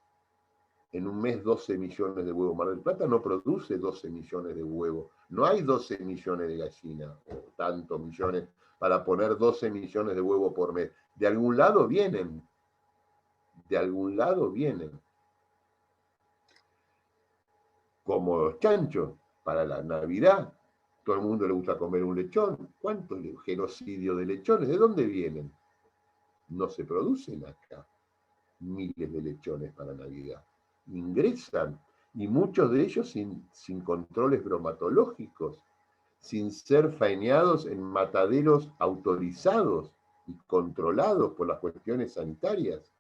en un mes 12 millones de huevos. Mar del Plata no produce 12 millones de huevos, no hay 12 millones de gallinas, o tantos millones, para poner 12 millones de huevos por mes. De algún lado vienen, de algún lado vienen. Como los chanchos, para la Navidad, todo el mundo le gusta comer un lechón. ¿Cuántos genocidios de lechones? ¿De dónde vienen? No se producen acá miles de lechones para Navidad. Ingresan, y muchos de ellos sin controles bromatológicos, sin ser faeneados en mataderos autorizados y controlados por las cuestiones sanitarias.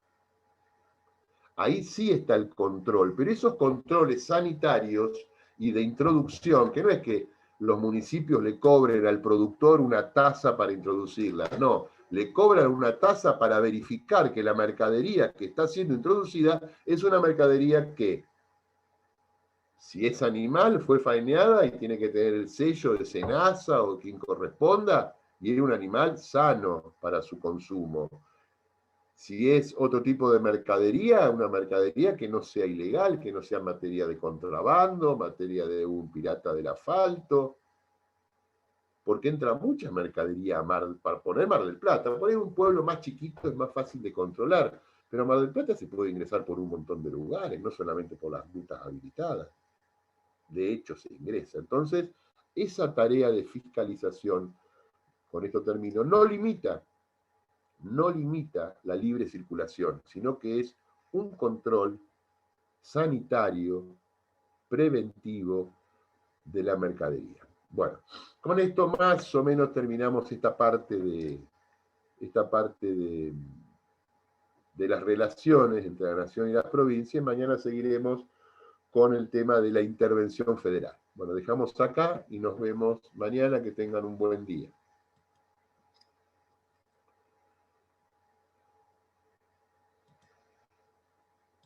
Ahí sí está el control, pero esos controles sanitarios y de introducción, que no es que los municipios le cobren al productor una tasa para introducirla, no, le cobran una tasa para verificar que la mercadería que está siendo introducida es una mercadería que, si es animal, fue faeneada y tiene que tener el sello de SENASA o quien corresponda, y es un animal sano para su consumo. Si es otro tipo de mercadería, una mercadería que no sea ilegal, que no sea materia de contrabando, materia de un pirata del asfalto, porque entra mucha mercadería para poner Mar del Plata. Poner un pueblo más chiquito es más fácil de controlar, pero Mar del Plata se puede ingresar por un montón de lugares, no solamente por las rutas habilitadas. De hecho, se ingresa. Entonces, esa tarea de fiscalización, con esto termino, no limita la libre circulación, sino que es un control sanitario, preventivo de la mercadería. Bueno, con esto más o menos terminamos esta parte de las relaciones entre la nación y las provincias. Mañana seguiremos con el tema de la intervención federal. Bueno, dejamos acá y nos vemos mañana. Que tengan un buen día.